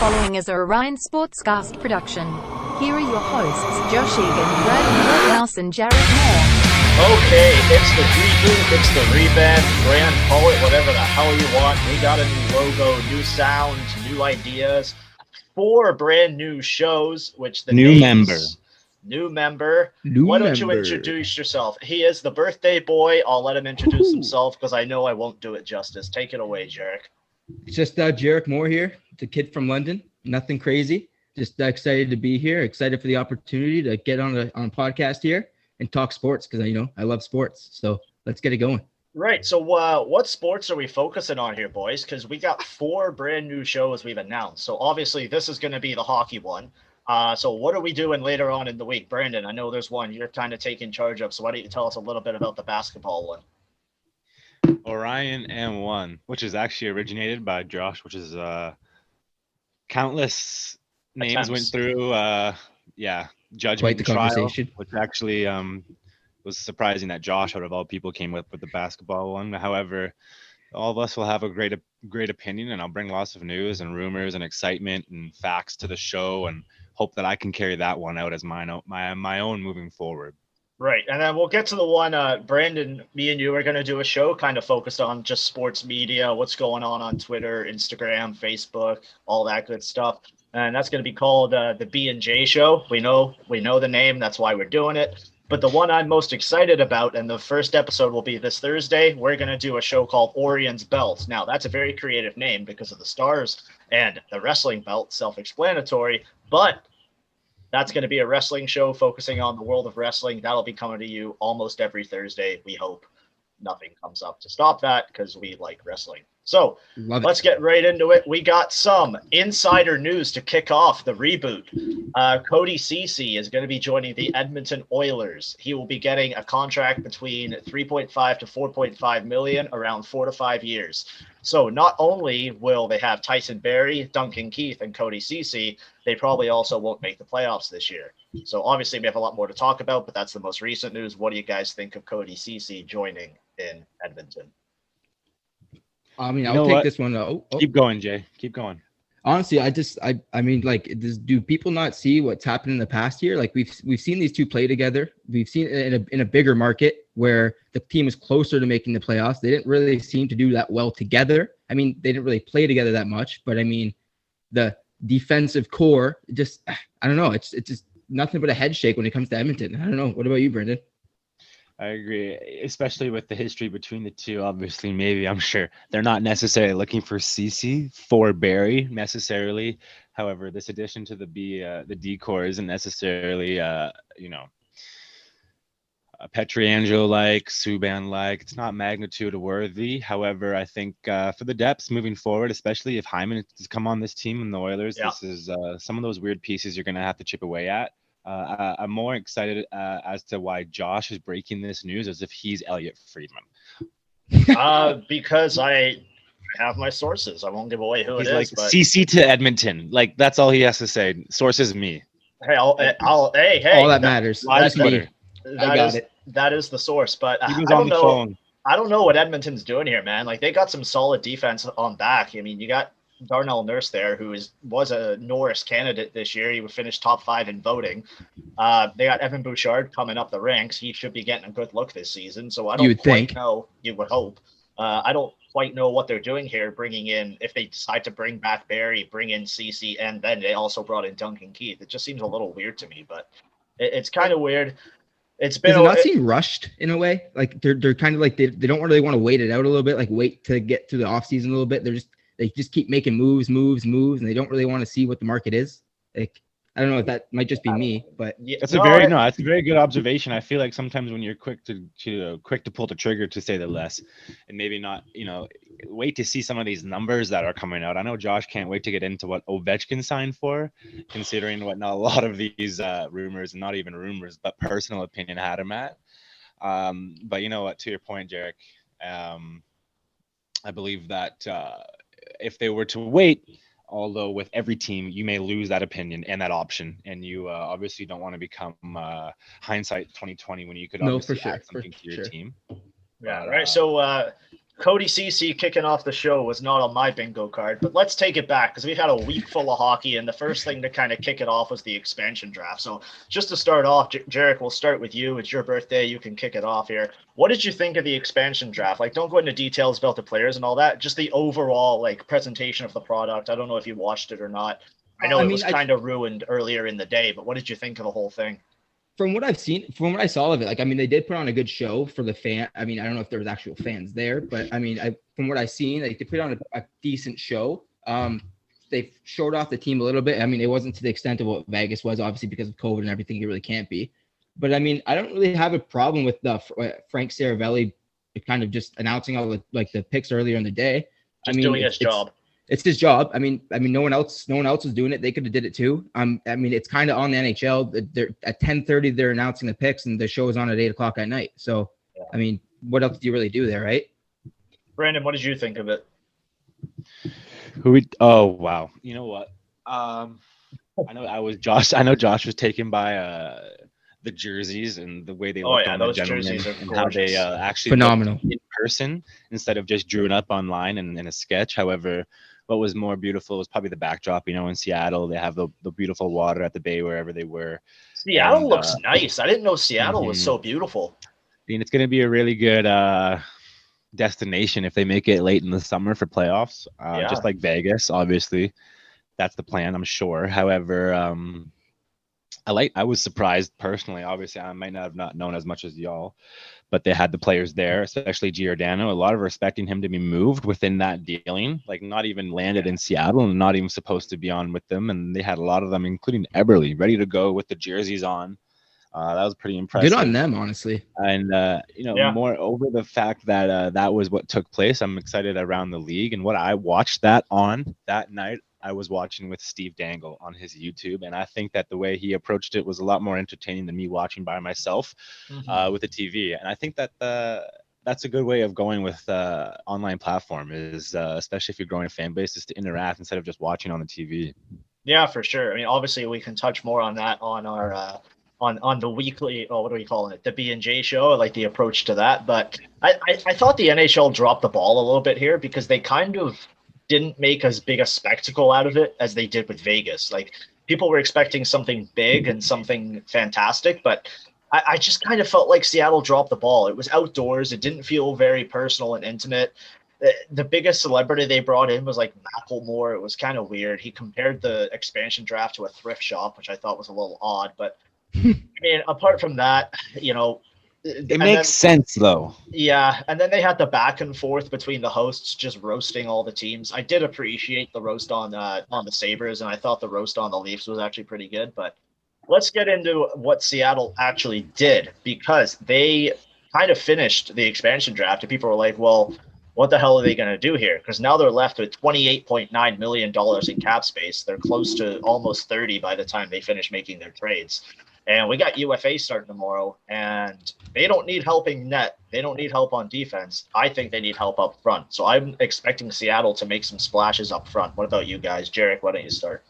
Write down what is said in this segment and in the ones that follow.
following is a Orion Sportscast production. Here are your hosts, Josh Egan, Brad House, and Jarek Moore. Okay, it's the reboot, it's the revamp, brand, call it whatever the hell you want. We got a new logo, new sound, new ideas, 4 brand new shows, which the New names... New member. Why don't you member. introduce yourself? He is the birthday boy. I'll let him introduce himself because I know I won't do it justice. Take it away, Jarek. It's just Jarek Moore here, the kid from London. Nothing crazy. Just excited to be here. Excited for the opportunity to get on a podcast here and talk sports because I love sports. So let's get it going. Right. So what sports are we focusing on here, boys? Because we got 4 brand new shows we've announced. So obviously this is going to be the hockey one. So what are we doing later on in the week? Brandon, I know there's one you're kind of taking charge of. So why don't you tell us a little bit about the basketball one? Orion On, which is actually originated by Josh, which is countless names went through. Judgment Quite the trial, conversation. which actually was surprising that Josh, out of all people, came up with the basketball one. However, all of us will have a great opinion, and I'll bring lots of news and rumors and excitement and facts to the show, and hope that I can carry that one out as my own moving forward. Right. And then we'll get to the one, Brandon, me and you are going to do a show kind of focused on just sports media, what's going on Twitter, Instagram, Facebook, all that good stuff. And that's going to be called the B&J Show. We know the name. That's why we're doing it. But the one I'm most excited about, and the first episode will be this Thursday, we're going to do a show called Orion's Belt. Now, that's a very creative name because of the stars and the wrestling belt, self-explanatory. But that's going to be a wrestling show focusing on the world of wrestling. That'll be coming to you almost every Thursday. We hope nothing comes up to stop that because we like wrestling. So let's get right into it. We got some insider news to kick off the reboot. Cody Ceci is going to be joining the Edmonton Oilers. He will be getting a contract between 3.5 to 4.5 million, around 4 to 5 years. So not only will they have Tyson Barrie, Duncan Keith, and Cody Ceci, they probably also won't make the playoffs this year. So obviously we have a lot more to talk about, but that's the most recent news. What do you guys think of Cody Ceci joining in Edmonton? I'll take this one. Keep going, Jay. Keep going. Honestly, do people not see what's happened in the past year? Like we've seen these two play together. We've seen it in a bigger market where the team is closer to making the playoffs. They didn't really seem to do that well together. I mean, they didn't really play together that much, but I mean, the defensive core just, I don't know. It's just nothing but a head shake when it comes to Edmonton. I don't know. What about you, Brendan? I agree, especially with the history between the two. Obviously, I'm sure they're not necessarily looking for CC for Barrie necessarily. However, this addition to the D core isn't necessarily, Pietrangelo-like, Subban-like. It's not magnitude worthy. However, I think for the depths moving forward, especially if Hyman has come on this team and the Oilers, This is some of those weird pieces you're going to have to chip away at. I'm more excited as to why Josh is breaking this news as if he's Elliot Friedman. Because I have my sources. I won't give away who he's it is. Like but CC to Edmonton. Like that's all he has to say. Source is me. Hey, all that matters. That's me. I got it. That is the source. But he was on the phone. I don't know what Edmonton's doing here, man. Like they got some solid defense on back. I mean, you got Darnell Nurse there, who was a Norris candidate this year. He would finish top 5 in voting. They got Evan Bouchard coming up the ranks. He should be getting a good look this season. So I don't quite know. You would hope. I don't quite know what they're doing here, bringing in, if they decide to bring back Barrie, bring in CC, and then they also brought in Duncan Keith. It just seems a little weird to me, but it's kind of weird. It's been. Does it not seem rushed in a way? Like they're kind of like they don't really want to wait it out a little bit, like wait to get through the offseason a little bit. They just keep making moves, and they don't really want to see what the market is. Like, I don't know if that might just be me, but that's a very good observation. I feel like sometimes when you're quick to pull the trigger, to say the less, and maybe not, wait to see some of these numbers that are coming out. I know Josh can't wait to get into what Ovechkin signed for, considering what not a lot of these rumors, and not even rumors, but personal opinion had him at. But you know what? To your point, Jarek, I believe that. If they were to wait, although with every team, you may lose that opinion and that option. And you obviously don't want to become hindsight 2020 when you could obviously add something to your team. Yeah, right. So Cody Cece kicking off the show was not on my bingo card, but let's take it back because we've had a week full of hockey, and the first thing to kind of kick it off was the expansion draft. So just to start off, Jarek, we'll start with you. It's your birthday. You can kick it off here. What did you think of the expansion draft? Like, don't go into details about the players and all that. Just the overall like presentation of the product. I don't know if you watched it or not. I know I it mean, was kind of ruined earlier in the day, but what did you think of the whole thing? from what I've seen, from what I saw of it, like, I mean, they did put on a good show for the fan. I mean, I don't know if there was actual fans there, but I mean, from what I've seen, like, they put on a decent show. They showed off the team a little bit. I mean, it wasn't to the extent of what Vegas was, obviously, because of COVID and everything. It really can't be. But I mean, I don't really have a problem with the Frank Saravelli kind of just announcing all the picks earlier in the day. Just doing his job. It's his job. I mean, no one else was doing it. They could have did it too. I mean, it's kind of on the NHL. They're at 10:30. They're announcing the picks, and the show is on at 8:00 at night. So, yeah. I mean, what else do you really do there, right? Brandon, what did you think of it? Oh wow! You know what? I know Josh was taken by the jerseys and the way they looked on the gentlemen and how they actually phenomenal in person instead of just drew it up online and in a sketch. However, what was more beautiful was probably the backdrop. You know, in Seattle, they have the beautiful water at the bay wherever they were. Seattle looks nice. I didn't know Seattle was so beautiful. I mean, it's going to be a really good destination if they make it late in the summer for playoffs. Just like Vegas, obviously, that's the plan, I'm sure. However, I was surprised personally. Obviously, I might not have known as much as y'all, but they had the players there, especially Giordano. A lot of respecting him to be moved within that dealing, like not even landed in Seattle and not even supposed to be on with them. And they had a lot of them, including Eberle, ready to go with the jerseys on. That was pretty impressive. Good on them, honestly. And more over the fact that that was what took place. I'm excited around the league, and what I watched that on that night. I was watching with Steve Dangle on his YouTube, and I think that the way he approached it was a lot more entertaining than me watching by myself with the TV. And I think that that's a good way of going with online platform is especially if you're growing a fan base, is to interact instead of just watching on the TV. Yeah, for sure. I mean, obviously we can touch more on that on our on the weekly, what are we calling it? The B&J show, like the approach to that. But I thought the NHL dropped the ball a little bit here because they kind of didn't make as big a spectacle out of it as they did with Vegas. Like, people were expecting something big and something fantastic, but I just kind of felt like Seattle dropped the ball. It was outdoors. It didn't feel very personal and intimate. The biggest celebrity they brought in was like Macklemore. It was kind of weird. He compared the expansion draft to a thrift shop, which I thought was a little odd. But I mean, apart from that, it makes sense though. Yeah, and then they had the back and forth between the hosts just roasting all the teams. I did appreciate the roast on the Sabres, and I thought the roast on the Leafs was actually pretty good. But let's get into what Seattle actually did, because they kind of finished the expansion draft, and people were like, well, what the hell are they going to do here? Because now they're left with $28.9 million in cap space. They're close to almost 30 by the time they finish making their trades. And we got UFA starting tomorrow, and they don't need helping net. They don't need help on defense. I think they need help up front. So I'm expecting Seattle to make some splashes up front. What about you guys? Jarek, why don't you start?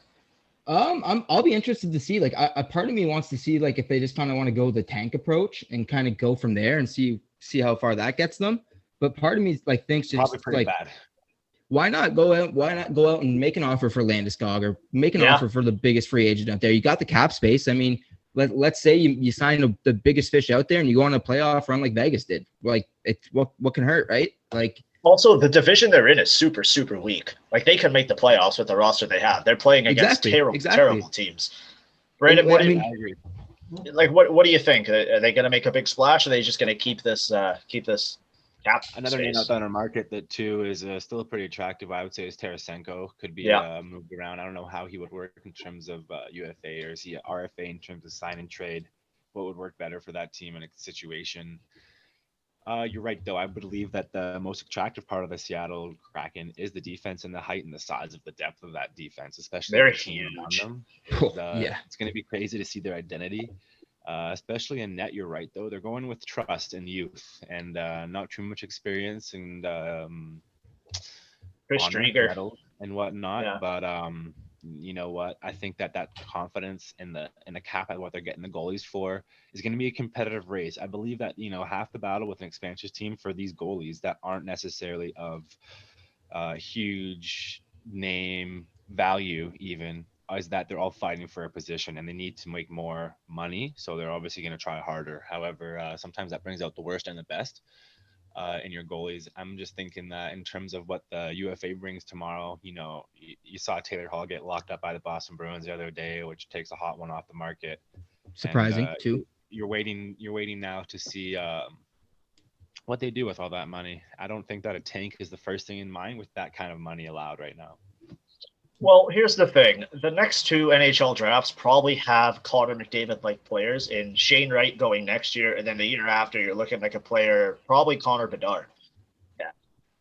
I'll be interested to see, like, a part of me wants to see, like, if they just kind of want to go the tank approach and kind of go from there and see how far that gets them. But part of me like thinks just probably pretty like, bad. Why not go out and make an offer for Landeskog or make an offer for the biggest free agent out there? You got the cap space. I mean, let's say you sign the biggest fish out there and you go on a playoff run like Vegas did. Like, it's what can hurt, right? Like, also, the division they're in is super, super weak. Like, they can make the playoffs with the roster they have. They're playing against terrible teams. Brandon, what do you think? Are they going to make a big splash? Or are they just going to keep this cap Another space? name out on our market that too is still pretty attractive, I would say, is Tarasenko. Could be moved around. I don't know how he would work in terms of UFA, or is he RFA in terms of sign and trade? What would work better for that team in a situation? You're right, though. I believe that the most attractive part of the Seattle Kraken is the defense and the height and the size of the depth of that defense, especially very the team huge. around them. Yeah, it's going to be crazy to see their identity. Especially in net, you're right, though. They're going with trust and youth and not too much experience and Chris Drieger and whatnot. Yeah. But you know what? I think that confidence in the cap at what they're getting the goalies for is going to be a competitive race. I believe that half the battle with an expansion team for these goalies that aren't necessarily of huge name value even is that they're all fighting for a position and they need to make more money. So they're obviously going to try harder. However, sometimes that brings out the worst and the best in your goalies. I'm just thinking that in terms of what the UFA brings tomorrow, you saw Taylor Hall get locked up by the Boston Bruins the other day, which takes a hot one off the market. And Surprising too. you're waiting now to see what they do with all that money. I don't think that a tank is the first thing in mind with that kind of money allowed right now. Well, here's the thing. The next two NHL drafts probably have Connor McDavid-like players in Shane Wright going next year, and then the year after, you're looking like a player, probably Connor Bedard. Yeah.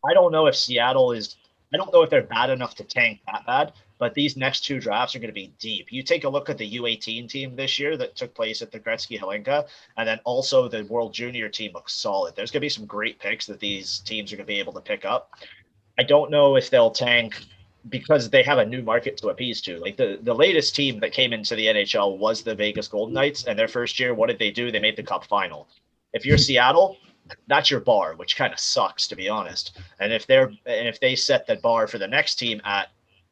I don't know if I don't know if they're bad enough to tank that bad, but these next two drafts are going to be deep. You take a look at the U18 team this year that took place at the Gretzky Hlinka, and then also the World Junior team looks solid. There's going to be some great picks that these teams are going to be able to pick up. I don't know if they'll tank because they have a new market to appease to. Like the latest team that came into the NHL was the Vegas Golden Knights, and their first year, what did they do? They made the Cup final. If you're Seattle, that's your bar, which kind of sucks, to be honest. And if they set the bar for the next team at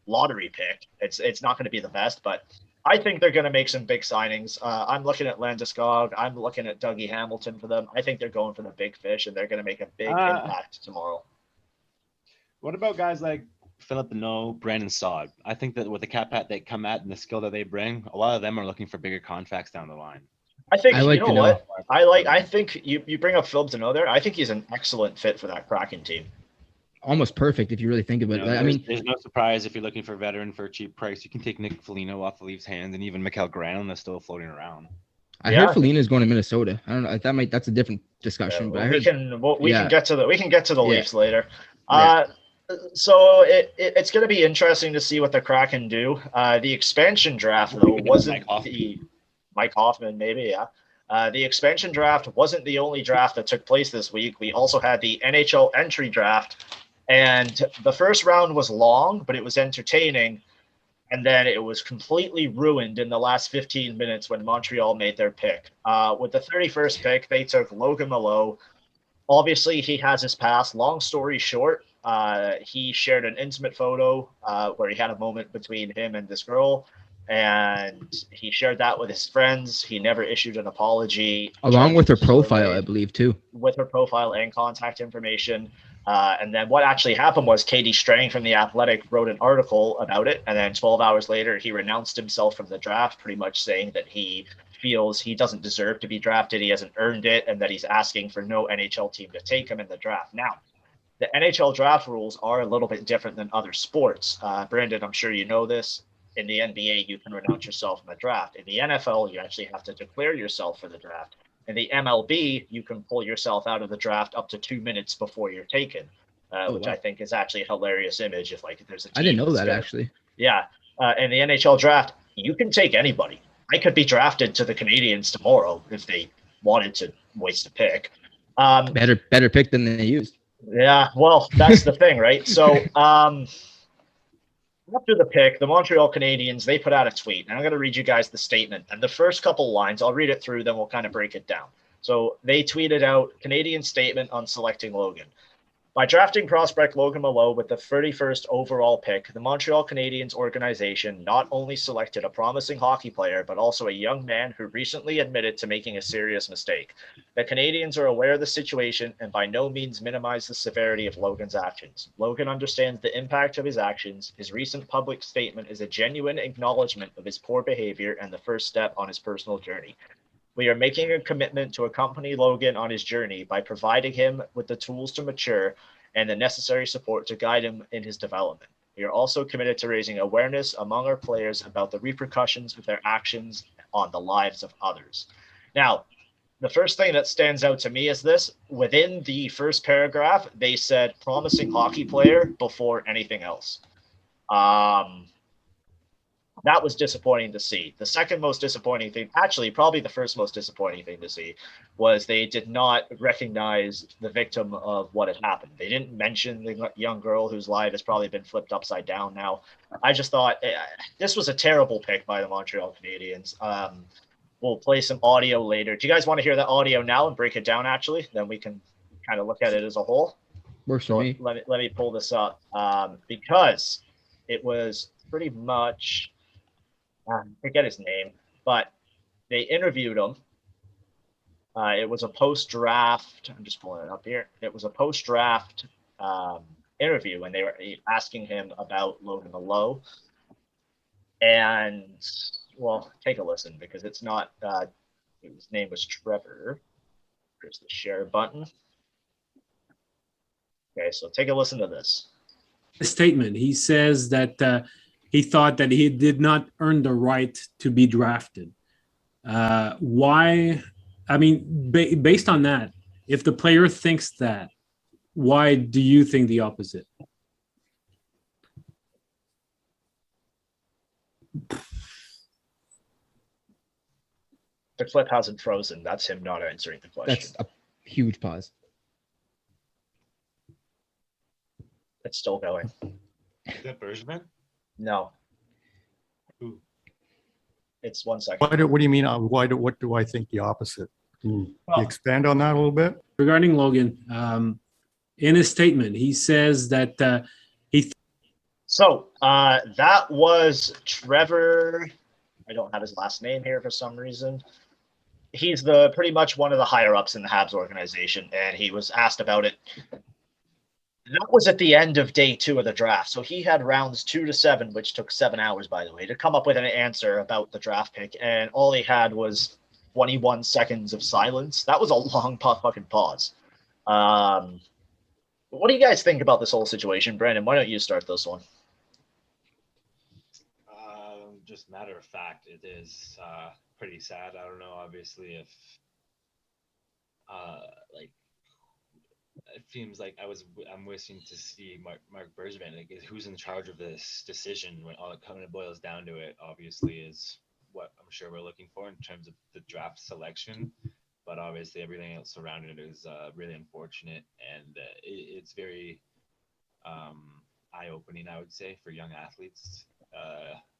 lottery pick, it's not going to be the best. But I think they're going to make some big signings. I'm looking at Landeskog. I'm looking at Dougie Hamilton for them. I think they're going for the big fish, and they're going to make a big impact tomorrow. What about guys like Philip No, Brandon Saad? I think that with the cap that they come at and the skill that they bring, a lot of them are looking for bigger contracts down the line. I think I think you bring up Philip Deneau there. I think he's an excellent fit for that Kraken team. Almost perfect if you really think about it. I mean, there's no surprise if you're looking for a veteran for a cheap price. You can take Nick Foligno off the Leafs' hands, and even Mikael Granlund is still floating around. I heard Foligno is going to Minnesota. I don't know. That's a different discussion. But we can get to the Leafs later. Yeah. So it's going to be interesting to see what the Kraken do. The expansion draft though wasn't Mike Hoffman, maybe, yeah. The expansion draft wasn't the only draft that took place this week. We also had the NHL entry draft, and the first round was long, but it was entertaining. And then it was completely ruined in the last 15 minutes when Montreal made their pick. With the 31st pick, they took Logan Mallow. Obviously, he has his past. Long story short, he shared an intimate photo where he had a moment between him and this girl. And he shared that with his friends. He never issued an apology. Along with her profile, I believe, too. With her profile and contact information. And then what actually happened was Katie Strang from The Athletic wrote an article about it. And then 12 hours later, he renounced himself from the draft, pretty much saying that he feels he doesn't deserve to be drafted. He hasn't earned it, and that he's asking for no NHL team to take him in the draft. Now, the NHL draft rules are a little bit different than other sports. Brandon, I'm sure you know this. In the NBA, you can renounce yourself in the draft. In the NFL, you actually have to declare yourself for the draft. In the MLB, you can pull yourself out of the draft up to 2 minutes before you're taken, which I think is actually a hilarious image. If there's a team, I didn't know that actually. Yeah, in the NHL draft, you can take anybody. I could be drafted to the Canadiens tomorrow if they wanted to waste a pick. Better pick than they used. Yeah, well, that's the thing, right? So after the pick, the Montreal Canadiens, they put out a tweet. And I'm going to read you guys the statement. And the first couple lines, I'll read it through, then we'll kind of break it down. So they tweeted out Canadian statement on selecting Logan. By drafting prospect Logan Mallow with the 31st overall pick, the Montreal Canadiens organization not only selected a promising hockey player, but also a young man who recently admitted to making a serious mistake. The Canadiens are aware of the situation and by no means minimize the severity of Logan's actions. Logan understands the impact of his actions. His recent public statement is a genuine acknowledgement of his poor behavior and the first step on his personal journey. We are making a commitment to accompany Logan on his journey by providing him with the tools to mature and the necessary support to guide him in his development. We are also committed to raising awareness among our players about the repercussions of their actions on the lives of others. Now, the first thing that stands out to me is this. Within the first paragraph, they said promising hockey player before anything else. That was disappointing to see. The second most disappointing thing, actually, probably the first most disappointing thing to see, was they did not recognize the victim of what had happened. They didn't mention the young girl whose life has probably been flipped upside down now. I just thought this was a terrible pick by the Montreal Canadiens. We'll play some audio later. Do you guys want to hear the audio now and break it down, actually? Then we can kind of look at it as a whole. Works for me. Let me pull this up because it was pretty much... I forget his name, but they interviewed him. It was a post-draft. I'm just pulling it up here. It was a post-draft interview, and they were asking him about Logan Mallow. And, well, take a listen because it's not. His name was Trevor. There's the share button. Okay, so take a listen to this. Statement. He says that he thought that he did not earn the right to be drafted. Why? I mean, based on that, if the player thinks that, why do you think the opposite? The clip hasn't frozen. That's him not answering the question. That's a huge pause. It's still going. Is that Bergevin? No. Who? It's 1 second. What do you mean? What do I think the opposite? Can you Well- expand on that a little bit? Regarding Logan, in his statement, he says that So that was Trevor. I don't have his last name here for some reason. He's pretty much one of the higher ups in the Habs organization, and he was asked about it. That was at the end of day 2 of the draft. So he had rounds 2 to 7, which took 7 hours, by the way, to come up with an answer about the draft pick. And all he had was 21 seconds of silence. That was a long fucking pause. What do you guys think about this whole situation? Brandon, why don't you start this one? Just matter of fact, it is pretty sad. I don't know, obviously, if like it seems like I'm wishing to see Mark Bergevin, like who's in charge of this decision when all it kind of boils down to it. Obviously, is what I'm sure we're looking for in terms of the draft selection, but obviously everything else surrounding it is really unfortunate, and it's very eye-opening, I would say, for young athletes.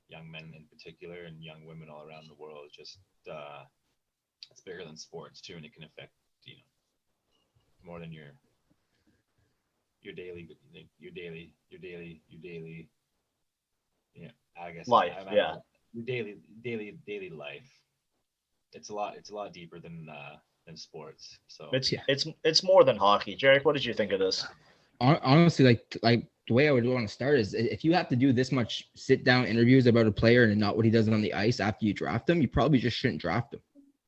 Young men in particular and young women all around the world. Just it's bigger than sports too, and it can affect more than your daily I guess Life. Yeah. Your daily life. It's a lot deeper than sports. So It's more than hockey. Jarek, what did you think of this? Honestly, like the way I would want to start is if you have to do this much sit down interviews about a player and not what he does on the ice after you draft him, you probably just shouldn't draft him.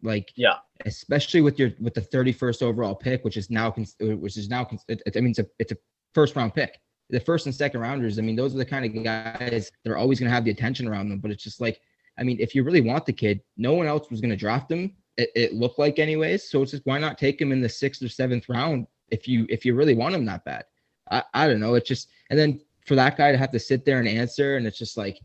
Like, yeah, especially with the 31st overall pick, which is now I mean, it's a first round pick. The first and second rounders, I mean, those are the kind of guys that are always going to have the attention around them. But it's just like, I mean, if you really want the kid, no one else was going to draft him. It looked like anyways. So it's just, why not take him in the 6th or 7th round if you really want him that bad? I don't know. It's just, and then for that guy to have to sit there and answer, and it's just like,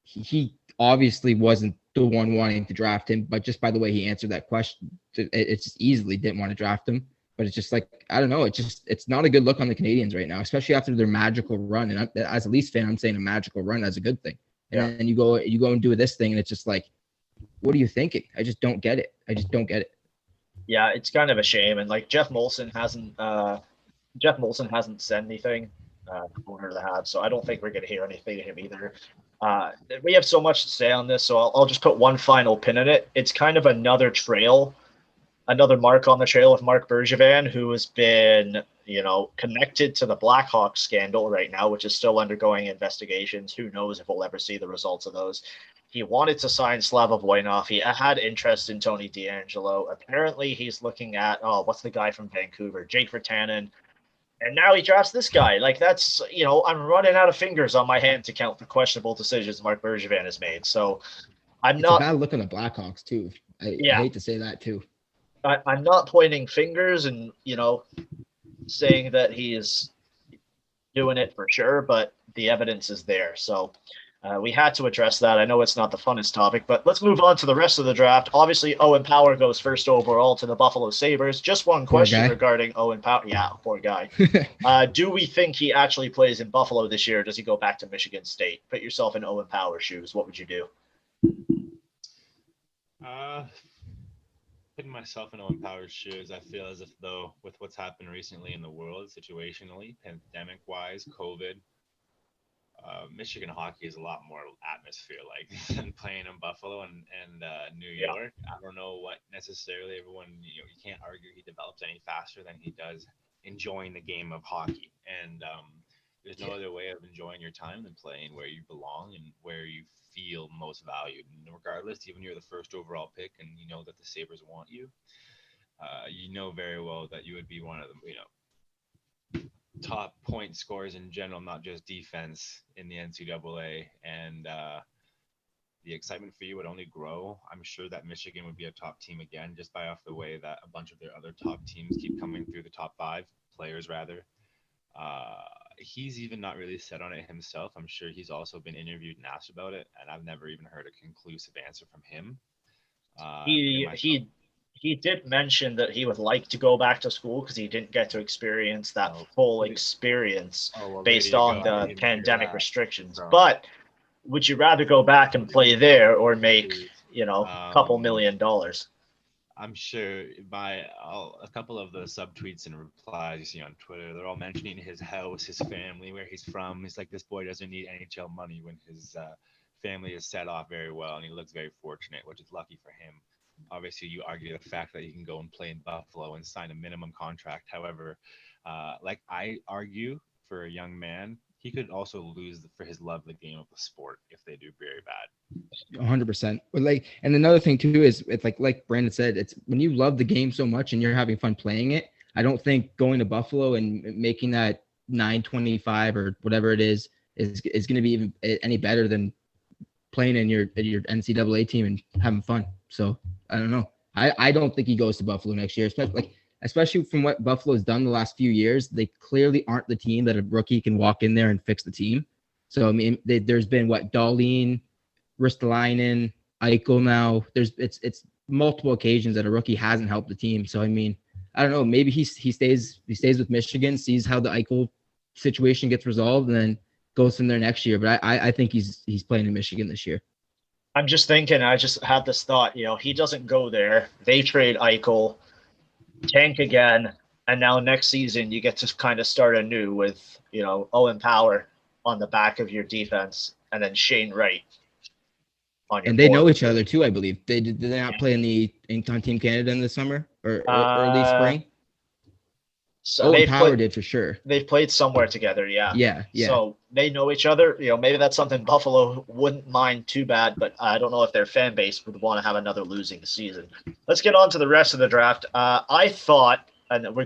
he obviously wasn't the one wanting to draft him, but just by the way he answered that question, it just easily didn't want to draft him. But it's just like, I don't know. It's not a good look on the Canadians right now, especially after their magical run. And as a Leafs fan, I'm saying a magical run as a good thing. And then you go and do this thing, and it's just like, what are you thinking? I just don't get it. Yeah, it's kind of a shame. And like Jeff Molson hasn't said anything owner of the Habs, so I don't think we're going to hear anything to him either. We have so much to say on this, so I'll just put one final pin in it. It's kind of another mark on the trail of Mark Bergevin, who has been, connected to the Blackhawks scandal right now, which is still undergoing investigations. Who knows if we'll ever see the results of those. He wanted to sign Slava Voinov. He had interest in Tony DeAngelo. Apparently, he's looking at, what's the guy from Vancouver? Jake Virtanen. And now he drafts this guy. Like, that's, I'm running out of fingers on my hand to count the questionable decisions Mark Bergevin has made. So it's not a bad look on the Blackhawks too. I hate to say that too. I'm not pointing fingers and, saying that he is doing it for sure, but the evidence is there. So We had to address that. I know it's not the funnest topic, but let's move on to the rest of the draft. Obviously, Owen Power goes first overall to the Buffalo Sabres. Just one Poor question guy. regarding Owen Power. Yeah, poor guy. Do we think he actually plays in Buffalo this year? Or does he go back to Michigan State? Put yourself in Owen Power's shoes. What would you do? Putting myself in Owen Power's shoes, I feel as if though with what's happened recently in the world, situationally, pandemic-wise, COVID, Michigan hockey is a lot more atmosphere-like than playing in Buffalo and New Yeah. York. I don't know what necessarily everyone, you can't argue he develops any faster than he does enjoying the game of hockey. And there's no other way of enjoying your time than playing where you belong and where you feel most valued. And regardless, even you're the first overall pick and you know that the Sabres want you, you know very well that you would be one of them, top point scorers in general, not just defense in the NCAA. And the excitement for you would only grow. I'm sure that Michigan would be a top team again, just by off the way that a bunch of their other top teams keep coming through the top 5 players rather. He's even not really set on it himself. I'm sure he's also been interviewed and asked about it, and I've never even heard a conclusive answer from him. He did mention that he would like to go back to school because he didn't get to experience that full experience based on the pandemic restrictions. So- But would you rather go back and play there or make, a couple $1 million? I'm sure by a couple of the subtweets and replies you see on Twitter, they're all mentioning his house, his family, where he's from. He's like, this boy doesn't need NHL money when his family is set off very well, and he looks very fortunate, which is lucky for him. Obviously, you argue the fact that he can go and play in Buffalo and sign a minimum contract. However, like I argue for a young man, he could also lose for his love of the game of the sport if they do very bad. 100%. But and another thing too is it's like Brandon said, it's when you love the game so much and you're having fun playing it. I don't think going to Buffalo and making that $925 or whatever it is going to be even any better than playing in your NCAA team and having fun. So I don't know. I don't think he goes to Buffalo next year, especially from what Buffalo's done the last few years. They clearly aren't the team that a rookie can walk in there and fix the team. So I mean, there's been Dahlin, Ristolainen, Eichel now. It's multiple occasions that a rookie hasn't helped the team. So I mean, I don't know. Maybe he stays with Michigan, sees how the Eichel situation gets resolved, and then goes from there next year. But I think he's playing in Michigan this year. I'm just thinking, I just had this thought, he doesn't go there. They trade Eichel, tank again, and now next season you get to kind of start anew with, Owen Power on the back of your defense and then Shane Wright on your And they board. know each other too, I believe. Did they not play on Team Canada in the summer or early spring? So Owen Power did for sure. They've played somewhere together, yeah. Yeah. So they know each other. Maybe that's something Buffalo wouldn't mind too bad, but I don't know if their fan base would want to have another losing season. Let's get on to the rest of the draft. I thought, and I'm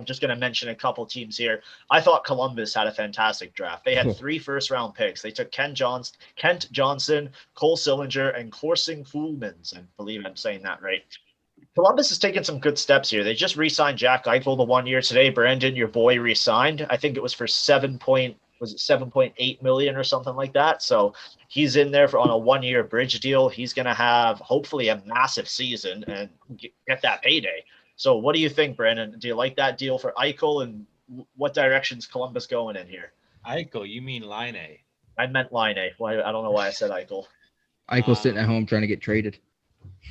just going to mention a couple teams here. I thought Columbus had a fantastic draft. They had 3 first-round picks. They took Kent Johnson, Cole Sillinger, and Coursing Fuhlmans. I believe I'm saying that right. Columbus has taken some good steps here. They just re-signed Jack Eichel the 1 year today. Brandon, your boy, re-signed. I think it was for $7.8 million or something like that. So he's in there on a 1-year bridge deal. He's going to have hopefully a massive season and get that payday. So what do you think, Brandon? Do you like that deal for Eichel, and what direction's Columbus going in here? Eichel, you mean Line A? I meant Line A. Why? I don't know why I said Eichel. Eichel's sitting at home trying to get traded.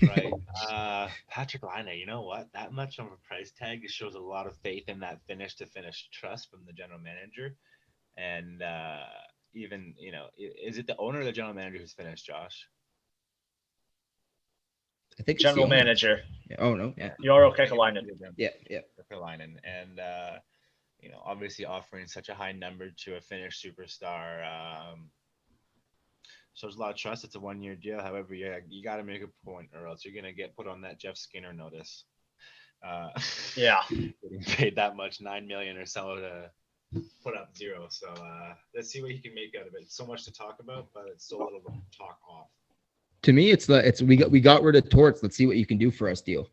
Right. Patrick Line, you know what? That much of a price tag, it shows a lot of faith in that finish-to-finish trust from the general manager. And even, is it the owner or the general manager who's finished, Josh? I think General manager. Yeah. Oh, no. Yeah. Yaro Kekalainen. Yeah. Kekalainen. And, obviously offering such a high number to a Finnish superstar shows a lot of trust. It's a 1-year deal. However, you got to make a point or else you're going to get put on that Jeff Skinner notice. Yeah. Getting paid that much, $9 million or so to put up 0. So let's see what he can make out of it. It's so much to talk about, but it's so little to talk off. To me, it's we got rid of Torts. Let's see what you can do for us deal.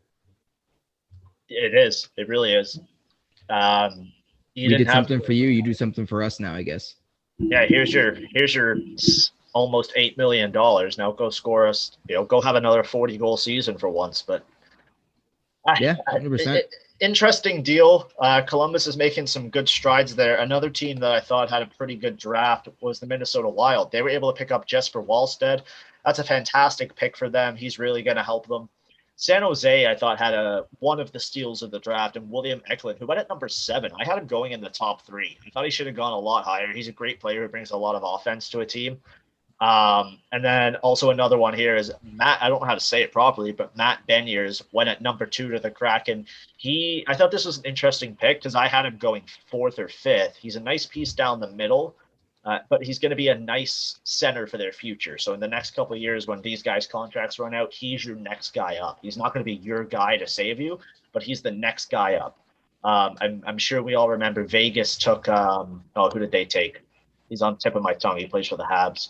It is. It really is. We did something for you. You do something for us now, I guess. Yeah. Here's your almost $8 million. Now go score us, go have another 40-goal season for once. But Yeah, 100%. Interesting deal. Columbus is making some good strides there. Another team that I thought had a pretty good draft was the Minnesota Wild. They were able to pick up Jesper Wallstedt. That's a fantastic pick for them. He's really going to help them. San Jose, I thought, had one of the steals of the draft, and William Eklund, who went at number 7. I had him going in the top 3. I thought he should have gone a lot higher. He's a great player who brings a lot of offense to a team. And then also another one here is Matt. I don't know how to say it properly, but Matt Beniers went at number 2 to the Kraken. I thought this was an interesting pick because I had him going 4th or 5th. He's a nice piece down the middle, but he's going to be a nice center for their future. So in the next couple of years, when these guys' contracts run out, he's your next guy up. He's not going to be your guy to save you, but he's the next guy up. I'm sure we all remember Vegas took. Who did they take? He's on the tip of my tongue. He plays for the Habs.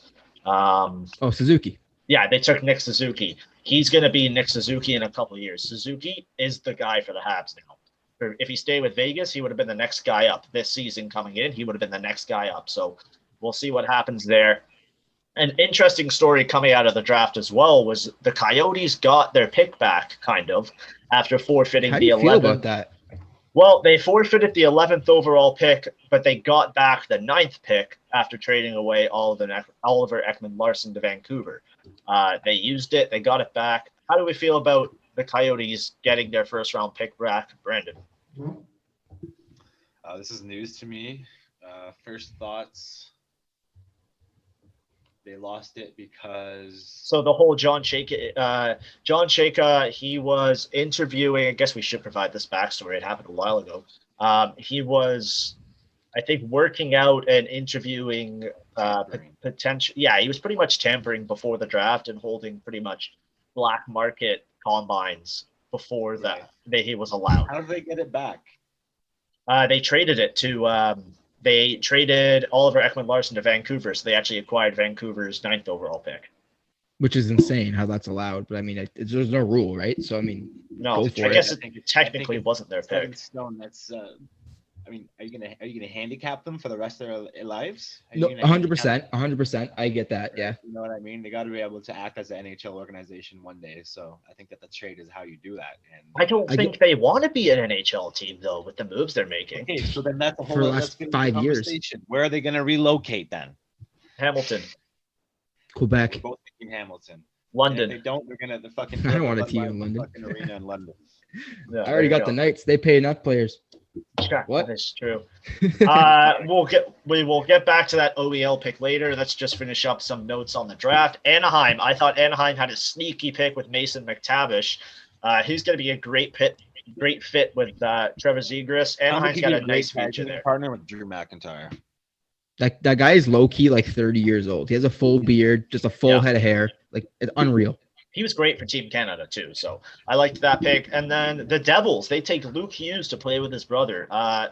Suzuki. Yeah, they took Nick Suzuki. He's going to be Nick Suzuki in a couple of years. Suzuki is the guy for the Habs now. If he stayed with Vegas, he would have been the next guy up. This season coming in, he would have been the next guy up. So we'll see what happens there. An interesting story coming out of the draft as well was the Coyotes got their pick back, kind of, after forfeiting How the do you 11th. feel about that? Well, they forfeited the 11th overall pick, but they got back the 9th pick after trading away Oliver Ekman-Larsson to Vancouver. They used it. They got it back. How do we feel about the Coyotes getting their first-round pick back, Brandon? This is news to me. First thoughts, they lost it because... So the whole John Shaka, he was interviewing, I guess we should provide this backstory. It happened a while ago. He was, I think, working out and interviewing potential. Yeah, he was pretty much tampering before the draft and holding pretty much black market combines before he was allowed. How did they get it back? They traded it to... They traded Oliver Ekman-Larsson to Vancouver, so they actually acquired Vancouver's 9th overall pick. Which is insane how that's allowed. But I mean, there's no rule, right? So I mean, no, go I for guess it. it technically wasn't their set in pick. stone. That's I mean, are you gonna handicap them for the rest of their lives? No, 100%. I get that. Yeah. You know what I mean? They got to be able to act as an NHL organization one day. So I think that the trade is how you do that. And I don't think they want to be an NHL team though, with the moves they're making. Okay, so then that's a whole For the last 5 years. Where are they going to relocate then? Hamilton, Quebec. Both in Hamilton. London. And if they don't, they're gonna the fucking. I don't want a team in London. Fucking arena in London. Yeah, I already got the Knights. They pay enough players. What? That is true. We will get back to that OEL pick later. Let's just finish up some notes on the draft. Anaheim. I thought Anaheim had a sneaky pick with Mason McTavish. He's going to be a great fit with Trevor Zegras. Anaheim's got a nice future there. Partner with Drew McIntyre. That guy is low key like 30 years old. He has a full beard, just a full head of hair. Like, it's unreal. He was great for Team Canada too, so I liked that pick. And then the Devils, they take Luke Hughes to play with his brother. I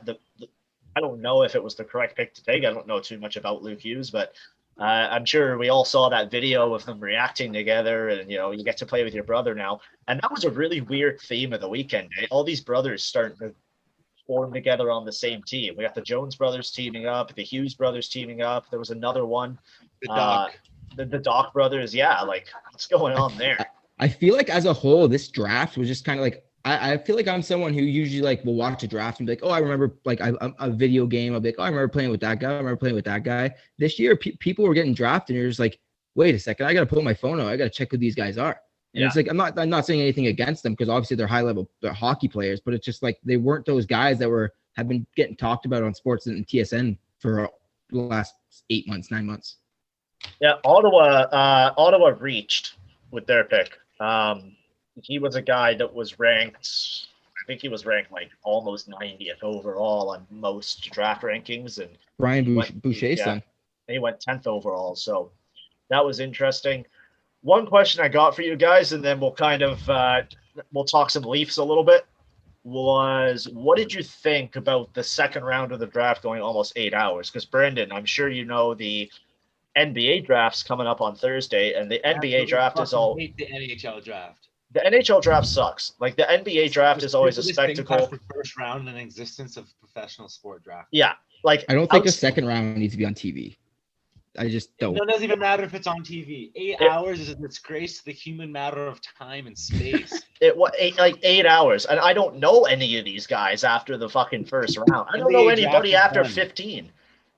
don't know if it was the correct pick to take. I don't know too much about Luke Hughes, but I'm sure we all saw that video of them reacting together, and you get to play with your brother now. And that was a really weird theme of the weekend. All these brothers starting to form together on the same team. We got the Jones brothers teaming up, the Hughes brothers teaming up. There was another one. The Doc. The Doc brothers, what's going on there? I feel like as a whole, this draft was just kind of like, I feel like I'm someone who usually like will watch a draft and be like, oh, I remember like a video game. I'll be like, oh, I remember playing with that guy. I remember playing with that guy. This year, people were getting drafted, and you're just like, wait a second, I got to pull my phone out. I got to check who these guys are. And it's like, I'm not saying anything against them because obviously they're they're hockey players, but it's just like they weren't those guys that have been getting talked about on sports and TSN for the last 8 months, 9 months. Yeah, Ottawa reached with their pick. He was a guy that was ranked, I think he was ranked like almost 90th overall on most draft rankings. And Brian Boucher's son. He went 10th overall, so that was interesting. One question I got for you guys, and then we'll kind of we'll talk some Leafs a little bit, was what did you think about the second round of the draft going almost 8 hours? Because Brandon, I'm sure you know the NBA draft's coming up on Thursday, and the NBA draft is all. Hate the NHL draft. The NHL draft sucks. Like the NBA draft is always a spectacle. The first round in existence of professional sport draft. Yeah, like I don't think a second round needs to be on TV. I just don't. It doesn't even matter if it's on TV. 8 hours is a disgrace to the human matter of time and space. What 8 hours, and I don't know any of these guys after the fucking first round. I don't know NBA draft anybody is after fun. 15.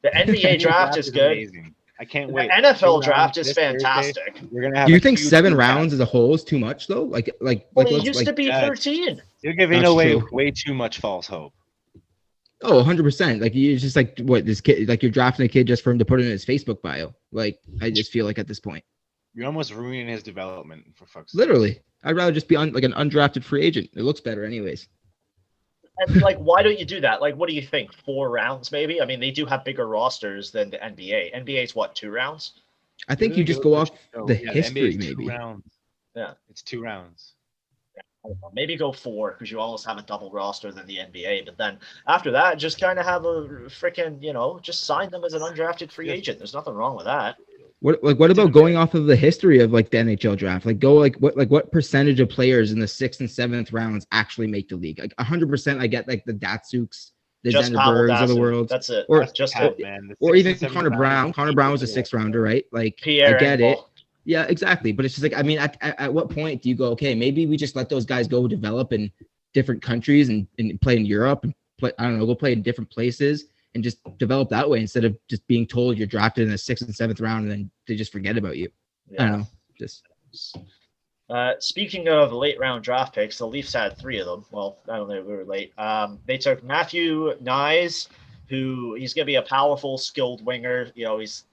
The NBA draft is good. Amazing. I can't The wait. NFL 2 draft rounds is this Thursday. fantastic. We're gonna have. Do you a think huge 7 draft. rounds as a whole is too much though? Like Well, it let's used like to be yeah, 13. You're giving That's away true. way too much false hope. oh 100%. Like you just like what this kid like you're drafting a kid just for him to put it in his Facebook bio. Like I just feel like at this point, You're almost ruining his development for fuck's sake. literally, I'd rather just be on like an undrafted free agent. It looks better anyways. And like, why don't you do that? Like, what do you think? 4 rounds, maybe? I mean, they do have bigger rosters than the NBA. NBA's what, 2 rounds? I think you just go off the history, maybe. Yeah. It's 2 rounds. I don't know, maybe go 4 because you almost have a double roster than the NBA. But then after that, just kind of have a freaking, just sign them as an undrafted free agent. There's nothing wrong with that. What about going off of the history of like the NHL draft? Like go what percentage of players in the 6th and 7th rounds actually make the league? Like 100%. I get like the Datsyuks, the Just Pavel Zenderbergs of the Datsyuk. world, That's it. Or- That's just Cap, it. man. The or 6th even and 7th Connor round, Brown. Connor Brown was a people- 6th rounder, right? Like Pierre I get Engvall. it. Yeah, exactly. But it's just like, I mean, at what point do you go, okay, maybe we just let those guys go develop in different countries and play in Europe and play, I don't know, go play in different places and just develop that way instead of just being told you're drafted in the 6th and 7th round and then they just forget about you. I don't know. Just Speaking of late round draft picks, the Leafs had 3 of them. Well, I don't know, we were late. They took Matthew Nyes, who he's going to be a powerful, skilled winger. He's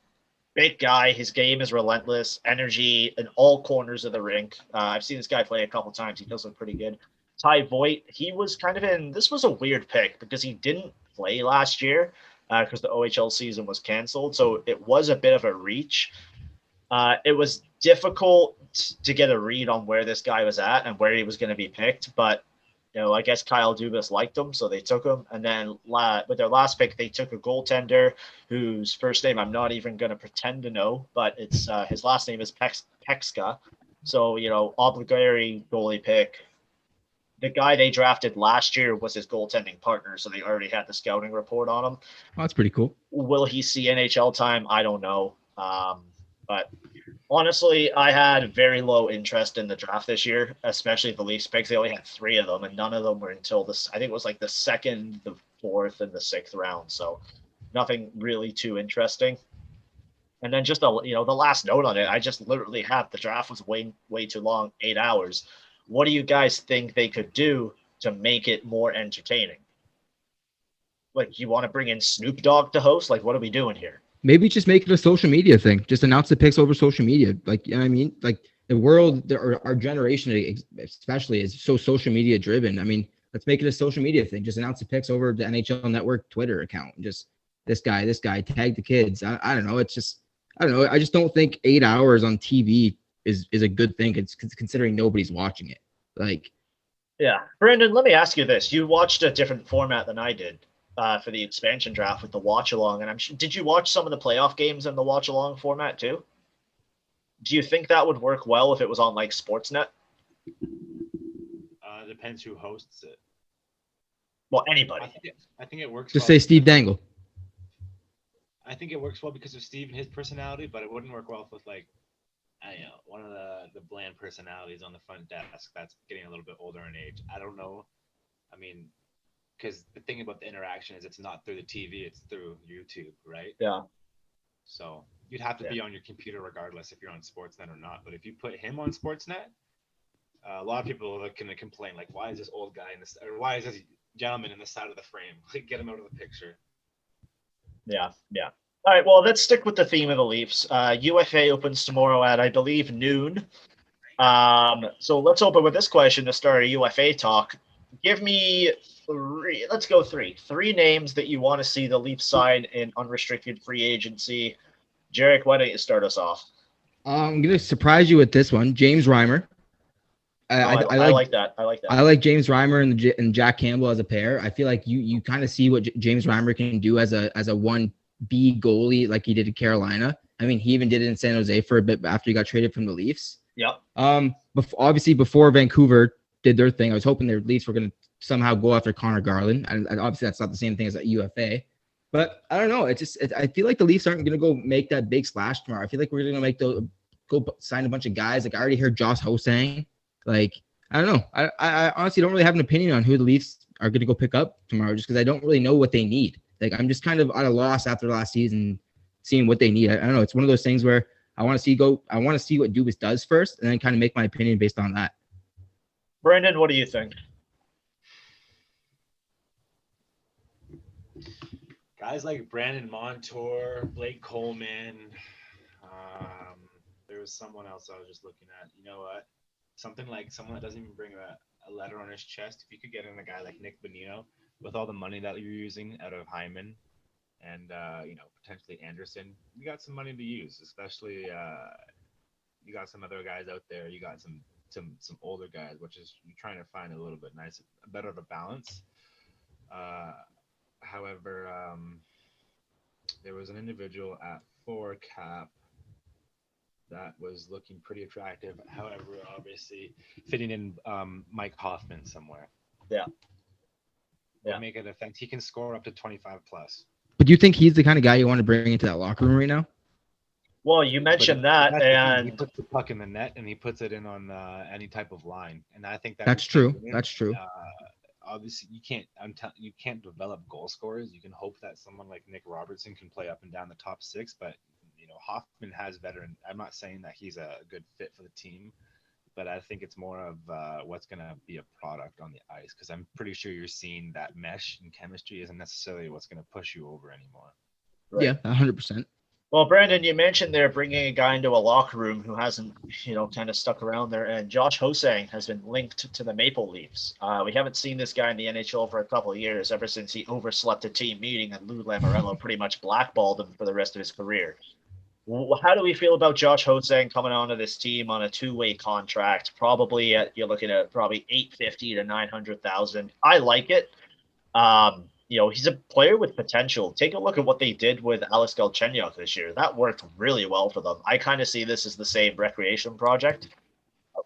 big guy. His game is relentless, energy in all corners of the rink. I've seen this guy play a couple times. He does look pretty good. Ty Voigt, he was kind of in. This was a weird pick because he didn't play last year because the OHL season was canceled. So it was a bit of a reach. It was difficult to get a read on where this guy was at and where he was going to be picked. But, I guess Kyle Dubas liked him, so they took him. And then with their last pick, they took a goaltender whose first name I'm not even going to pretend to know, but it's his last name is Pekska. So, obligatory goalie pick. The guy they drafted last year was his goaltending partner, so they already had the scouting report on him. Oh, that's pretty cool. Will he see NHL time? I don't know. But honestly, I had very low interest in the draft this year, especially the Leafs picks. They only had 3 of them, and none of them were until this. I think it was like the 2nd, the 4th, and the 6th round. So nothing really too interesting. And then just the last note on it, I just literally had the draft was way too long, 8 hours. What do you guys think they could do to make it more entertaining? Like, you want to bring in Snoop Dogg to host? Like, what are we doing here? Maybe just make it a social media thing. Just announce the picks over social media. Like, you know what I mean? Like the world, our generation especially is so social media driven. I mean, let's make it a social media thing. Just announce the picks over the NHL Network Twitter account. Just this guy, tag the kids. I don't know. It's just, I don't know. I just don't think 8 hours on TV is a good thing. It's considering nobody's watching it. Like, yeah. Brandon, let me ask you this. You watched a different format than I did. For the expansion draft with the watch along, and did you watch some of the playoff games in the watch along format too? Do you think that would work well if it was on like Sportsnet? Depends who hosts it. Well, anybody. I think it works. Just well say Steve Dangle. I think it works well because of Steve and his personality, but it wouldn't work well with like, one of the bland personalities on the front desk that's getting a little bit older in age. I don't know. I mean, because the thing about the interaction is it's not through the TV, it's through YouTube, right? Yeah. So you'd have to be on your computer regardless if you're on Sportsnet or not. But if you put him on Sportsnet, a lot of people are going to complain, like, why is this old guy in this, or why is this gentleman in the side of the frame? Like, get him out of the picture. Yeah. All right, well, let's stick with the theme of the Leafs. UFA opens tomorrow at, I believe, noon. So let's open with this question to start a UFA talk. Give me 3. Let's go 3. 3 names that you want to see the Leafs sign in unrestricted free agency. Jarek, why don't you start us off? I'm gonna surprise you with this one, James Reimer. I like that. I like James Reimer and Jack Campbell as a pair. I feel like you kind of see what James Reimer can do as a 1B goalie, like he did in Carolina. I mean, he even did it in San Jose for a bit after he got traded from the Leafs. Yep. Obviously, before Vancouver did their thing, I was hoping their Leafs were going to somehow go after Connor Garland. And obviously, that's not the same thing as a UFA. But I don't know. I feel like the Leafs aren't going to go make that big splash tomorrow. I feel like we're going to go sign a bunch of guys. Like I already heard Josh Hosang. Like I don't know. I honestly don't really have an opinion on who the Leafs are going to go pick up tomorrow, just because I don't really know what they need. Like I'm just kind of at a loss after last season, seeing what they need. I don't know. It's one of those things where I want to see what Dubas does first, and then kind of make my opinion based on that. Brandon, what do you think? Guys like Brandon Montour, Blake Coleman. There was someone else I was just looking at. You know what? Something like someone that doesn't even bring a letter on his chest. If you could get in a guy like Nick Bonino with all the money that you're using out of Hyman and potentially Anderson, you got some money to use. Especially you got some other guys out there. You got some older guys, which is you're trying to find a little bit nice, better of a balance. However, there was an individual at 4 cap that was looking pretty attractive. However, obviously fitting in Mike Hoffman somewhere. Yeah. Make it a thing. He can score up to 25 plus. But do you think he's the kind of guy you want to bring into that locker room right now? Well, you mentioned that, and he puts the puck in the net and he puts it in on any type of line, and I think that's true. That's true. Obviously, you can't develop goal scorers. You can hope that someone like Nick Robertson can play up and down the top 6, but Hoffman has veteran. I'm not saying that he's a good fit for the team, but I think it's more of what's going to be a product on the ice, because I'm pretty sure you're seeing that mesh and chemistry isn't necessarily what's going to push you over anymore. Right. Yeah, 100%. Well, Brandon, you mentioned they're bringing a guy into a locker room who hasn't, kind of stuck around there, and Josh Hosang has been linked to the Maple Leafs. We haven't seen this guy in the NHL for a couple of years, ever since he overslept a team meeting and Lou Lamoriello pretty much blackballed him for the rest of his career. How do we feel about Josh Hosang coming onto this team on a 2-way contract? You're looking at probably $850,000 to $900,000. I like it. He's a player with potential. Take a look at what they did with Alex Galchenyuk this year. That worked really well for them. I kind of see this as the same recreation project.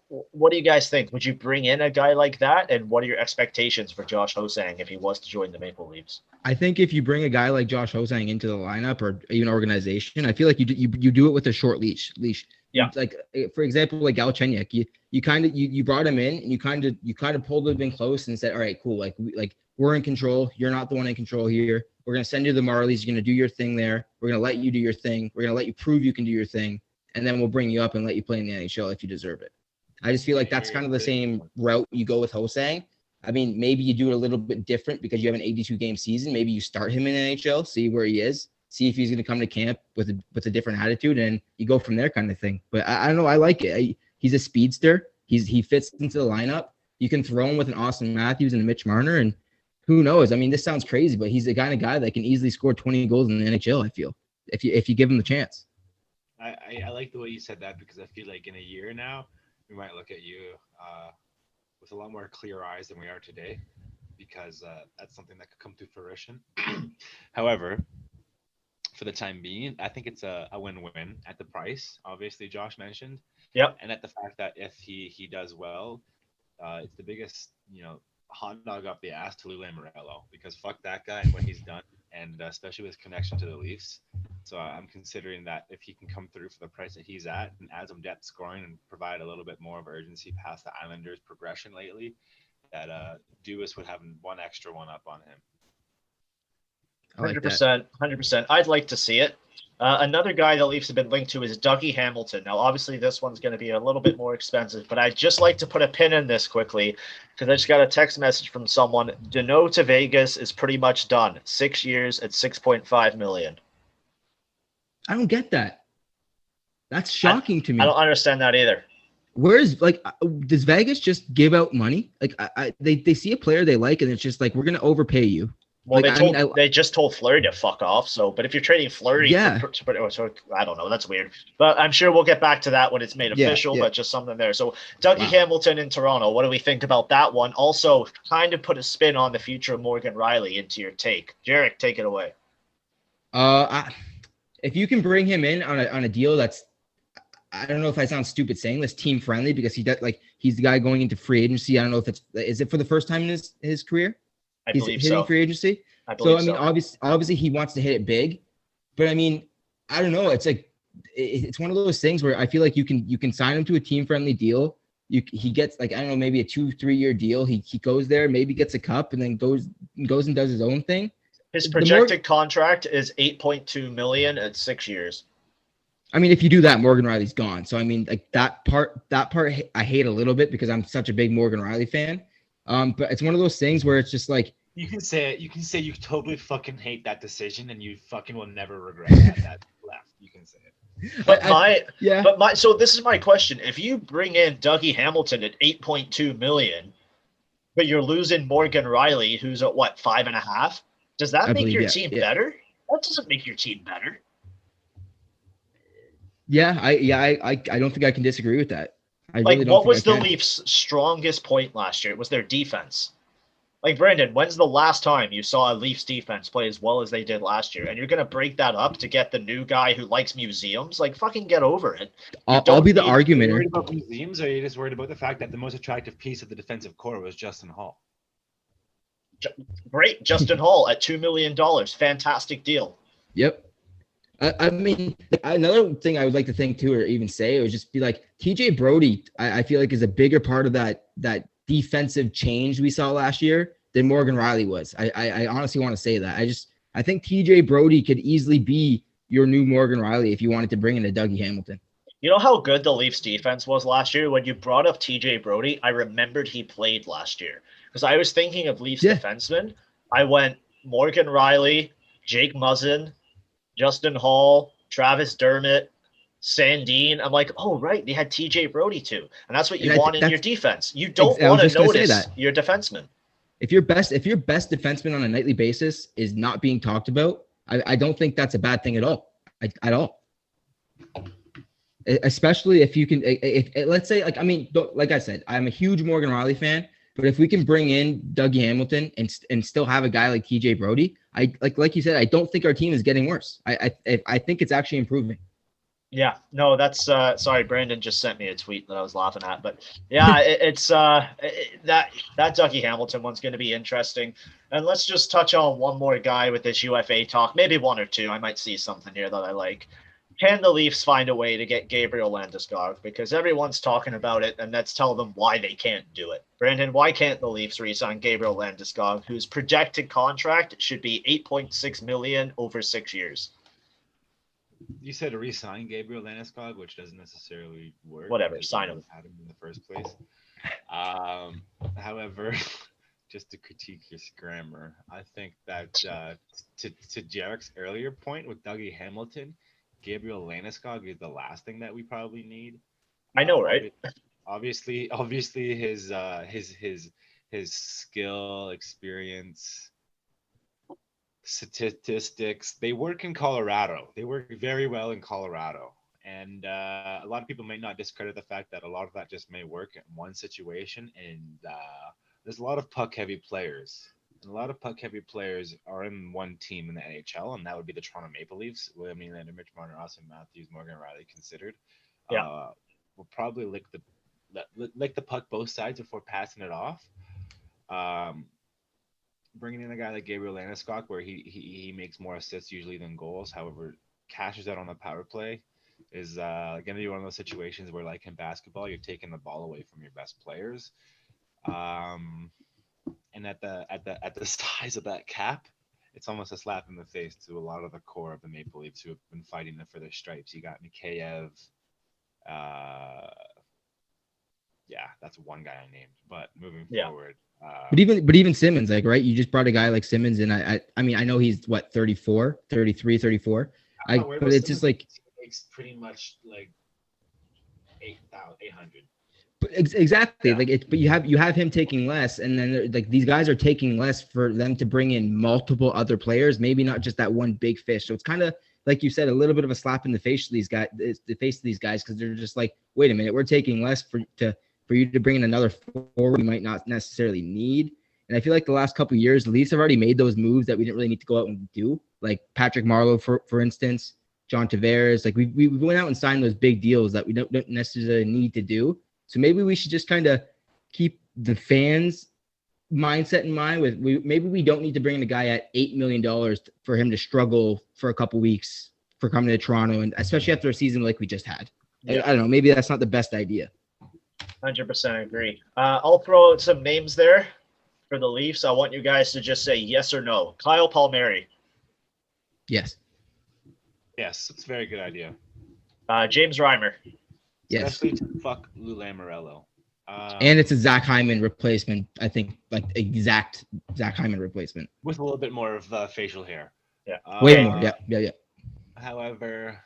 What do you guys think? Would you bring in a guy like that? And what are your expectations for Josh Hosang if he was to join the Maple Leafs? I think if you bring a guy like Josh Hosang into the lineup or even organization, I feel like you do it with a short leash. Yeah. Like for example, like Galchenyuk, you brought him in and you kind of pulled him in close and said, all right, cool. Like we're in control. You're not the one in control here. We're going to send you to the Marlies. You're going to do your thing there. We're going to let you do your thing. We're going to let you prove you can do your thing. And then we'll bring you up and let you play in the NHL if you deserve it. I just feel like that's kind of the same route you go with Hosang. I mean, maybe you do it a little bit different because you have an 82-game season. Maybe you start him in NHL, see where he is, see if he's going to come to camp with a different attitude, and you go from there kind of thing. But I don't know. I like it. He's a speedster. He fits into the lineup. You can throw him with an Austin Matthews and a Mitch Marner, and who knows? I mean, this sounds crazy, but he's the kind of guy that can easily score 20 goals in the NHL, I feel, if you give him the chance. I like the way you said that, because I feel like in a year now, we might look at you with a lot more clear eyes than we are today, because that's something that could come to fruition. However, for the time being, I think it's a win-win at the price, obviously, Josh mentioned. Yep. And at the fact that if he does well, it's the biggest, hot dog up the ass to Lou Lamoriello, because fuck that guy and what he's done, and especially with his connection to the Leafs. So I'm considering that if he can come through for the price that he's at and add some depth scoring and provide a little bit more of urgency past the Islanders' progression lately, that Dubas would have one extra one up on him. 100%. 100%. I'd like to see it. Another guy the Leafs have been linked to is Dougie Hamilton. Now, obviously, this one's going to be a little bit more expensive, but I'd just like to put a pin in this quickly because I just got a text message from someone. Danault to Vegas is pretty much done. 6 years at $6.5 million. I don't get that. That's shocking to me. I don't understand that either. Does Vegas just give out money? Like, they see a player they like, and it's just like, we're going to overpay you. Well, they just told Fleury to fuck off. So, but if you're trading Fleury, so I don't know. That's weird. But I'm sure we'll get back to that when it's made official. But just something there. So, Dougie Hamilton in Toronto. What do we think about that one? Also, kind of put a spin on the future of Morgan Riley into your take. Jarek, take it away. If you can bring him in on a deal that's, I don't know if I sound stupid saying this, team friendly, because he's the guy going into free agency. I don't know if is it for the first time in his career? I believe so. Free agency. I So believe I mean, obviously he wants to hit it big, but I mean, I don't know. It's like it's one of those things where I feel like you can sign him to a team friendly deal. He gets like, I don't know, maybe a 2-3 year deal. He goes there, maybe gets a cup, and then goes and does his own thing. His projected contract is 8.2 million at 6 years. I mean, if you do that, Morgan Riley's gone. So I mean, like that part I hate a little bit because I'm such a big Morgan Riley fan. But it's one of those things where it's just like, You can say it. You can say you totally fucking hate that decision, and you fucking will never regret that left. You can say it. But so this is my question: if you bring in Dougie Hamilton at 8.2 million, but you're losing Morgan Riley, who's at what, 5.5, does that make your team better? That doesn't make your team better. I don't think I can disagree with that. What was the Leafs' strongest point last year? It was their defense. Like, Brandon, when's the last time you saw a Leafs defense play as well as they did last year? And you're going to break that up to get the new guy who likes museums? Like, fucking get over it. I'll be the argumenter. Are you worried about museums, or are you just worried about the fact that the most attractive piece of the defensive core was Justin Hall? Great. Justin Hall at $2 million. Fantastic deal. Yep. I mean, another thing I would like to think too, or even say, it would just be like TJ Brody. I feel like is a bigger part of that defensive change we saw last year than Morgan Riley was. I honestly want to say that. I think TJ Brody could easily be your new Morgan Riley if you wanted to bring in a Dougie Hamilton. You know how good the Leafs defense was last year? When you brought up TJ Brody, I remembered he played last year because I was thinking of Leafs defensemen. I went Morgan Riley, Jake Muzzin, Justin Hall, Travis Dermott, Sandin. I'm like, oh, right. They had TJ Brody too. And that's what you want in your defense. You don't want to notice your defenseman. If your best defenseman on a nightly basis is not being talked about, I don't think that's a bad thing at all. At all. Especially if you can, if let's say, like, I mean, like I said, I'm a huge Morgan Riley fan, but if we can bring in Dougie Hamilton and still have a guy like TJ Brody, like you said, I don't think our team is getting worse. I think it's actually improving. Yeah, no, that's sorry, Brandon just sent me a tweet that I was laughing at, but yeah, it's that Dougie Hamilton one's going to be interesting. And let's just touch on one more guy with this UFA talk, maybe one or two. I might see something here that I like. Can the Leafs find a way to get Gabriel Landeskog? Because everyone's talking about it, and let's tell them why they can't do it. Brandon, why can't the Leafs re-sign Gabriel Landeskog, whose projected contract should be $8.6 million over 6 years? You said to re-sign Gabriel Landeskog, which doesn't necessarily work. Whatever, sign him. Had him in the first place. However, just to critique your grammar, I think that to Jarek's earlier point with Dougie Hamilton, Gabriel Landeskog is the last thing that we probably need. I know, right? Obviously, his skill, experience, statistics, they work in Colorado. They work very well in Colorado. And a lot of people may not discredit the fact that a lot of that just may work in one situation. And there's a lot of puck-heavy players. And a lot of puck-heavy players are in one team in the NHL, and that would be the Toronto Maple Leafs. William Nylander, Mitch Marner, Austin Matthews, Morgan Riley considered. Yeah. Will probably lick the puck both sides before passing it off. Bringing in a guy like Gabriel Landeskog, where he makes more assists usually than goals. However, cashes out on the power play is going to be one of those situations where, like in basketball, you're taking the ball away from your best players. And at the size of that cap, it's almost a slap in the face to a lot of the core of the Maple Leafs who have been fighting for their stripes. You got Mikheyev. That's one guy I named. But moving forward. But even Simmons, like, right? You just brought a guy like Simmons, and I mean, I know he's what, 34, 33, 34. But it's just like makes pretty much like 800. But exactly, but you have him taking less, and then like these guys are taking less for them to bring in multiple other players, maybe not just that one big fish. So it's kind of like you said, a little bit of a slap in the face to these guys, because they're just like, wait a minute, we're taking less for you to bring in another forward we might not necessarily need. And I feel like the last couple of years, the Leafs have already made those moves that we didn't really need to go out and do, like Patrick Marleau, for instance, John Tavares. Like we went out and signed those big deals that we don't necessarily need to do. So maybe we should just kind of keep the fans mindset in mind with maybe we don't need to bring in a guy at $8 million for him to struggle for a couple weeks for coming to Toronto, and especially after a season like we just had. Yeah. I don't know. Maybe that's not the best idea. 100% agree. I'll throw out some names there for the Leafs. I want you guys to just say yes or no. Kyle Palmieri, Yes. Yes, it's a very good idea. James Reimer, Yes. Especially to fuck Lou Lamoriello. And it's a Zach Hyman replacement. I think like exact Zach Hyman replacement. with a little bit more of facial hair. Yeah. Way more. Yeah. However,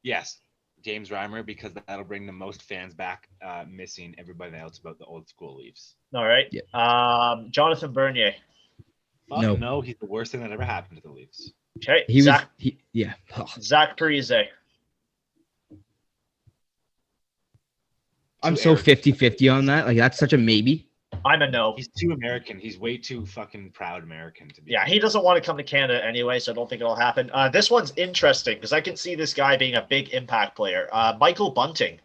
yes, James Reimer, because that'll bring the most fans back, missing everybody else about the old school Leafs. all right. Yeah. Jonathan Bernier. Fuck No. no, he's the worst thing that ever happened to the Leafs. Okay. He was. Zach, Yeah. Zach Parise. I'm Too so arrogant. 50-50 on that. Like that's such a maybe. I'm a no. He's too American. He's way too fucking proud American to be. Yeah, he doesn't want to come to Canada anyway, so I don't think it'll happen. This one's interesting because I can see this guy being a big impact player. Michael Bunting.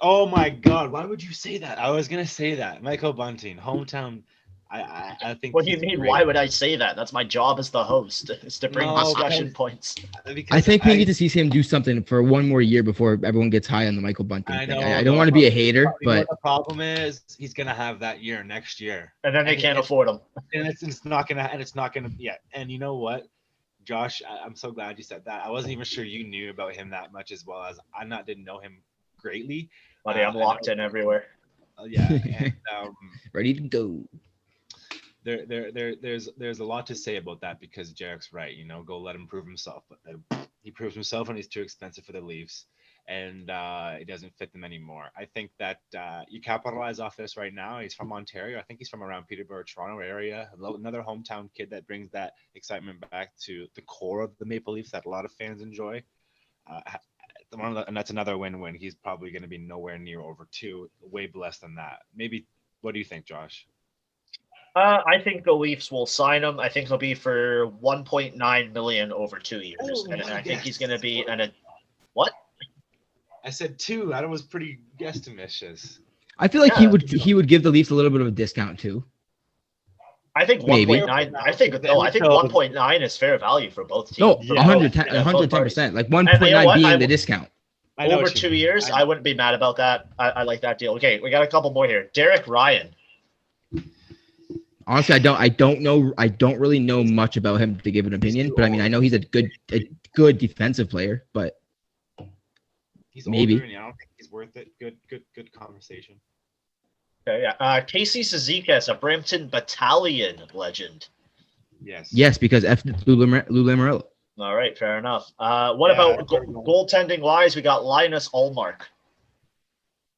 Oh my God! Why would you say that? I was gonna say that. Michael Bunting, hometown. I think. What do you he's mean? great. Why would I say that? That's my job as the host, is to bring No, discussion because- points. Because I think we need to see him do something for one more year before everyone gets high on the Michael Bunting I thing. know, I don't no, want to be a but- hater, You know but what the problem is, he's gonna have that year next year, And then they And can't it- afford him. and it's not gonna. Yeah, and you know what, Josh, I'm so glad you said that. I wasn't even sure you knew about him that much, as well as didn't know him greatly. Buddy, I'm I locked know- in everywhere. Yeah, and ready to go. there's a lot to say about that because Jarek's right. Go let him prove himself, but he proves himself and he's too expensive for the Leafs, and it doesn't fit them anymore. I think that you capitalize off this right now. He's from Ontario. I think he's from around Peterborough, Toronto area. Another hometown kid that brings that excitement back to the core of the Maple Leafs that a lot of fans enjoy. And that's another win-win. He's probably going to be nowhere near over 2, way less than that. Maybe. What do you think, Josh? I think the Leafs will sign him. I think he'll be for 1.9 million over 2 years, Oh, and I think yes. he's going to be what? I said 2. That was pretty guesstimacious. I feel like Yeah, he would give the Leafs a little bit of a discount too. I think Maybe. 1.9. I think 1.9 is fair value for both teams. No, Yeah. 110%. Like 1.9 And you know what? being the discount. I know Over what you 2 mean. years, I wouldn't be mad about that. I like that deal. Okay, we got a couple more here. Derek Ryan. Honestly, I don't really know much about him to give an opinion, but I mean I know he's a good defensive player, but He's maybe. older, and I don't think he's worth it. Good conversation. Okay, yeah. Casey Cizikas, a Brampton Battalion legend. yes, because Lou Lamoriello. All right, fair enough. What Yeah, about that's very good. goaltending wise? We got Linus Ullmark.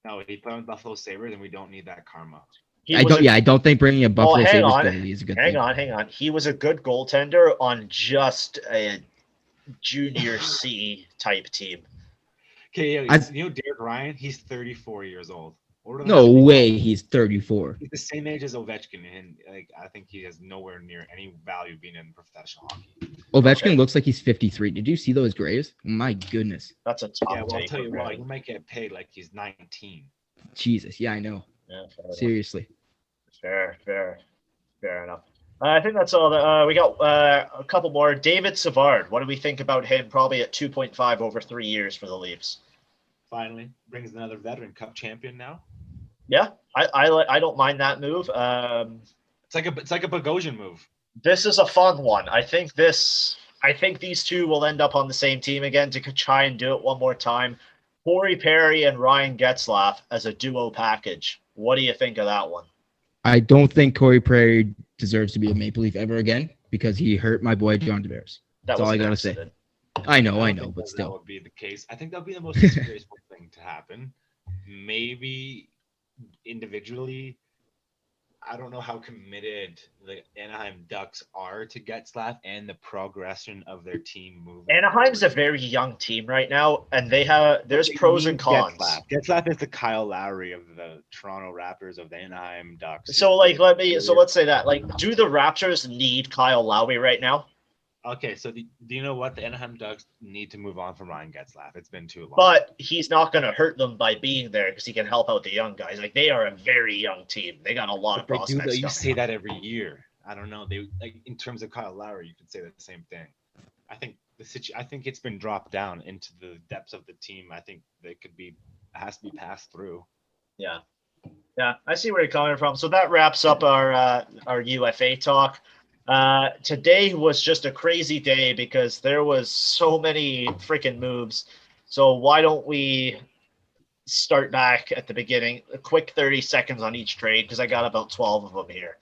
No, he played with Buffalo Sabres, and we don't need that karma. He I was don't think bringing a Buffalo hang Sabres on. goalie is a good Hang thing. on. He was a good goaltender on just a junior C type team. Okay, yeah, I- Derek Ryan, he's 34 years old. Older than No that. way, he's 34. He's the same age as Ovechkin, and I think he has nowhere near any value being in professional hockey. Ovechkin Okay. looks like he's 53. Did you see those grays? My goodness. That's a top Yeah, well, I'll take tell you for what, him. he might get paid like he's 19. Jesus. Yeah, I know. Yeah, fair enough. Seriously. Fair enough. I think that's all. We got a couple more. David Savard. What do we think about him? Probably at 2.5 over 3 years for the Leafs. Finally, brings another veteran cup champion now. Yeah, I don't mind that move. It's like a Bogosian move. This is a fun one. I think these two will end up on the same team again to try and do it one more time. Corey Perry and Ryan Getzlaf as a duo package. What do you think of that one? I don't think Corey Perry deserves to be a Maple Leaf ever again because he hurt my boy John Tavares. That's all was I an gotta say. accident. I know, don't think but that still. would be the case. I think that'll be the most disgraceful thing to happen. Maybe individually, I don't know how committed the Anaheim Ducks are to Getzlaf and the progression of their team moving. Anaheim's a forward. very young team right now, and there's They pros need and cons. Getzlaf is the Kyle Lowry of the Toronto Raptors of the Anaheim Ducks. So let's say that. Like, do the Raptors need Kyle Lowry right now? Okay, so do you know what? The Anaheim Ducks need to move on from Ryan Getzlaf. It's been too long. But he's not going to hurt them by being there because he can help out the young guys. Like, they are a very young team. They got a lot of But they do prospects. that. You coming say up. that every year. I don't know. They like in terms of Kyle Lowry, you could say the same thing. I think I think it's been dropped down into the depths of the team. I think they has to be passed through. Yeah. Yeah, I see where you're coming from. So that wraps up our UFA talk. Today was just a crazy day because there was so many freaking moves. So why don't we start back at the beginning? A quick 30 seconds on each trade because I got about 12 of them here.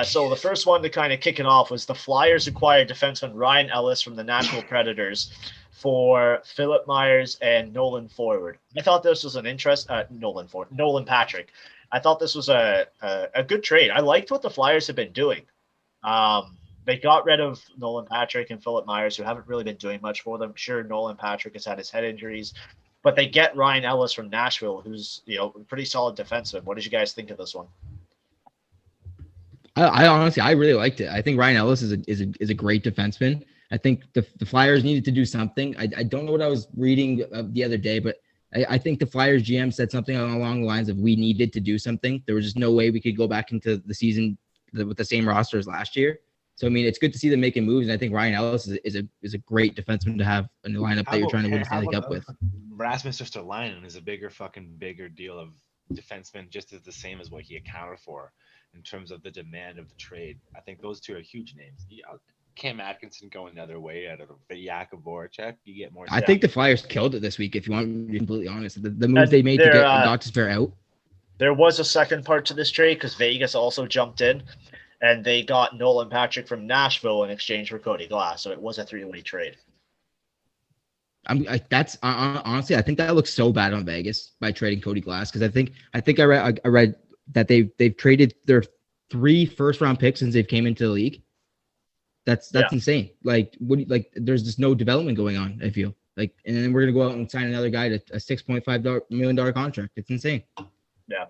So the first one to kind of kick it off was the Flyers acquired defenseman Ryan Ellis from the Nashville Predators for Philip Myers and Nolan Forward. I thought this was an Nolan Patrick. I thought this was a good trade. I liked what the Flyers have been doing. They got rid of Nolan Patrick and Philip Myers, who haven't really been doing much for them. Sure, Nolan Patrick has had his head injuries, but they get Ryan Ellis from Nashville, who's a pretty solid defenseman. What did you guys think of this one? I honestly, I really liked it. I think Ryan Ellis is a great defenseman. I think the Flyers needed to do something. I don't know what I was reading the other day, but I think the Flyers GM said something along the lines of we needed to do something. There was just no way we could go back into the season with the same roster as last year. So, I mean, it's good to see them making moves. And I think Ryan Ellis is a great defenseman to have in the lineup that you're trying to win the Stanley Cup with. Rasmus Ristolainen is a bigger deal of defenseman, just as the same as what he accounted for in terms of the demand of the trade. I think those two are huge names. Cam Atkinson going the other way out of Jakub Voracek, you get more. I think the Flyers killed it this week, if you want to be completely honest. The moves they made to get Gostisbehere out. There was a second part to this trade because Vegas also jumped in, and they got Nolan Patrick from Nashville in exchange for Cody Glass. So it was a three-way trade. Honestly, I think that looks so bad on Vegas by trading Cody Glass because I read that they've traded their 3 first-round picks since they've came into the league. That's insane. There's just no development going on, I feel. And then we're gonna go out and sign another guy to a $6.5 million contract. It's insane. Yeah.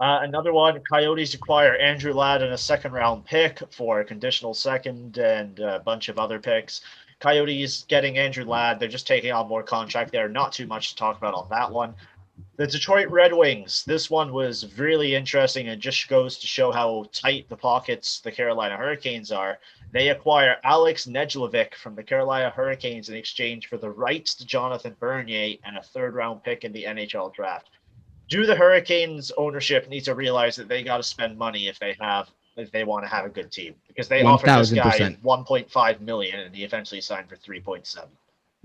Another one, Coyotes acquire Andrew Ladd and a second-round pick for a conditional second and a bunch of other picks. Coyotes getting Andrew Ladd. They're just taking on more contract there. Not too much to talk about on that one. The Detroit Red Wings. This one was really interesting and just goes to show how tight the pockets the Carolina Hurricanes are. They acquire Alex Nedeljkovic from the Carolina Hurricanes in exchange for the rights to Jonathan Bernier and a third-round pick in the NHL draft. Do the Hurricanes ownership need to realize that they got to spend money if they want to have a good team? Because they offered this guy 1.5 million and he eventually signed for 3.7.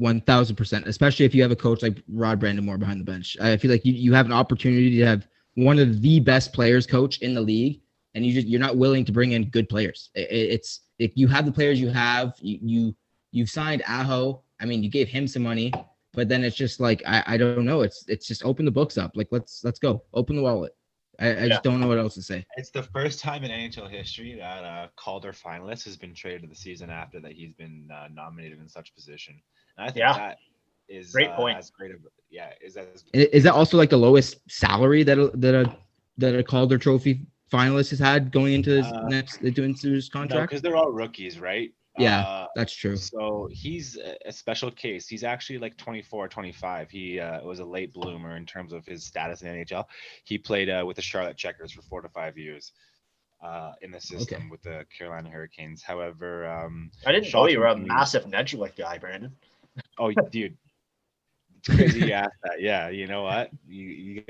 1,000%, especially if you have a coach like Rod Brandamore behind the bench. I feel like you have an opportunity to have one of the best players coach in the league, and you're not willing to bring in good players. You have the players you have. You signed Aho. I mean, you gave him some money, but then it's just like I don't know. It's just open the books up. Like let's go. Open the wallet. I just don't know what else to say. It's the first time in NHL history that a Calder finalist has been traded the season after that he's been nominated in such position. And I think that is great point. As great of is that also like the lowest salary that a Calder Trophy finalist has had going into his contract? No, because they're all rookies, right? Yeah, that's true. So he's a special case. He's actually like 24, 25. He was a late bloomer in terms of his status in the NHL. He played with the Charlotte Checkers for 4 to 5 years in the system with the Carolina Hurricanes. However, I didn't know you were a massive Nedeljkovic guy, Brandon. Oh, dude, it's crazy you asked that. Yeah, you know what? You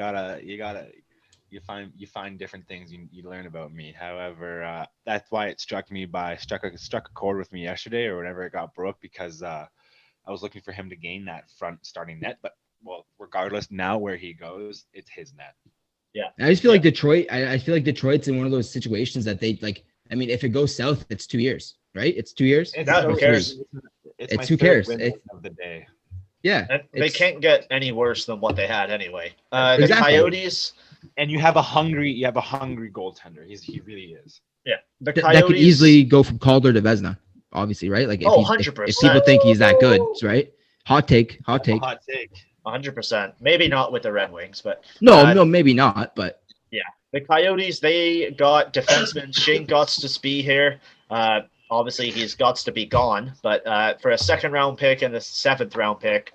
find different things you learn about me. However, that's why it struck a chord with me yesterday or whenever it got broke, because I was looking for him to gain that front starting net. But regardless, now where he goes, it's his net. Yeah, I just feel like Detroit. I feel like Detroit's in one of those situations that they like. I mean, if it goes south, it's 2 years, right? It's 2 years. Who cares? It's who cares? Of the day. Yeah, and they can't get any worse than what they had anyway. Exactly. The Coyotes, and you have a hungry goaltender. He really is. Yeah, the that Coyotes could easily go from Calder to Vesna, obviously, right? Like, 100%. If people think he's that good, right? Hot take. 100%. Maybe not with the Red Wings, but no, maybe not. But yeah, the Coyotes, they got defenseman Shane Gostisbehere. Obviously, he's got to be gone, but for a second-round pick and a seventh-round pick,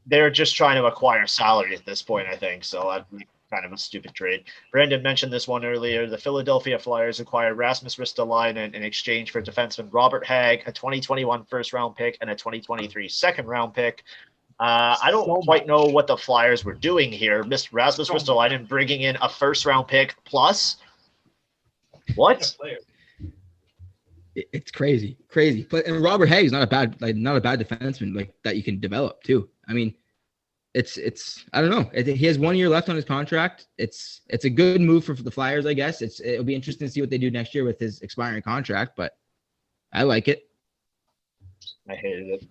they're just trying to acquire salary at this point, I think. So that'd be kind of a stupid trade. Brandon mentioned this one earlier. The Philadelphia Flyers acquired Rasmus Ristolainen in exchange for defenseman Robert Hagg, a 2021 first-round pick, and a 2023 second-round pick. I don't quite know what the Flyers were doing here. Rasmus Ristolainen bringing in a first-round pick plus. What? It's crazy. But and Robert Hagg is not a bad defenseman like that you can develop too. I mean, it's I don't know. He has 1 year left on his contract. It's a good move for the Flyers, I guess. It'll be interesting to see what they do next year with his expiring contract, but I like it. I hated it.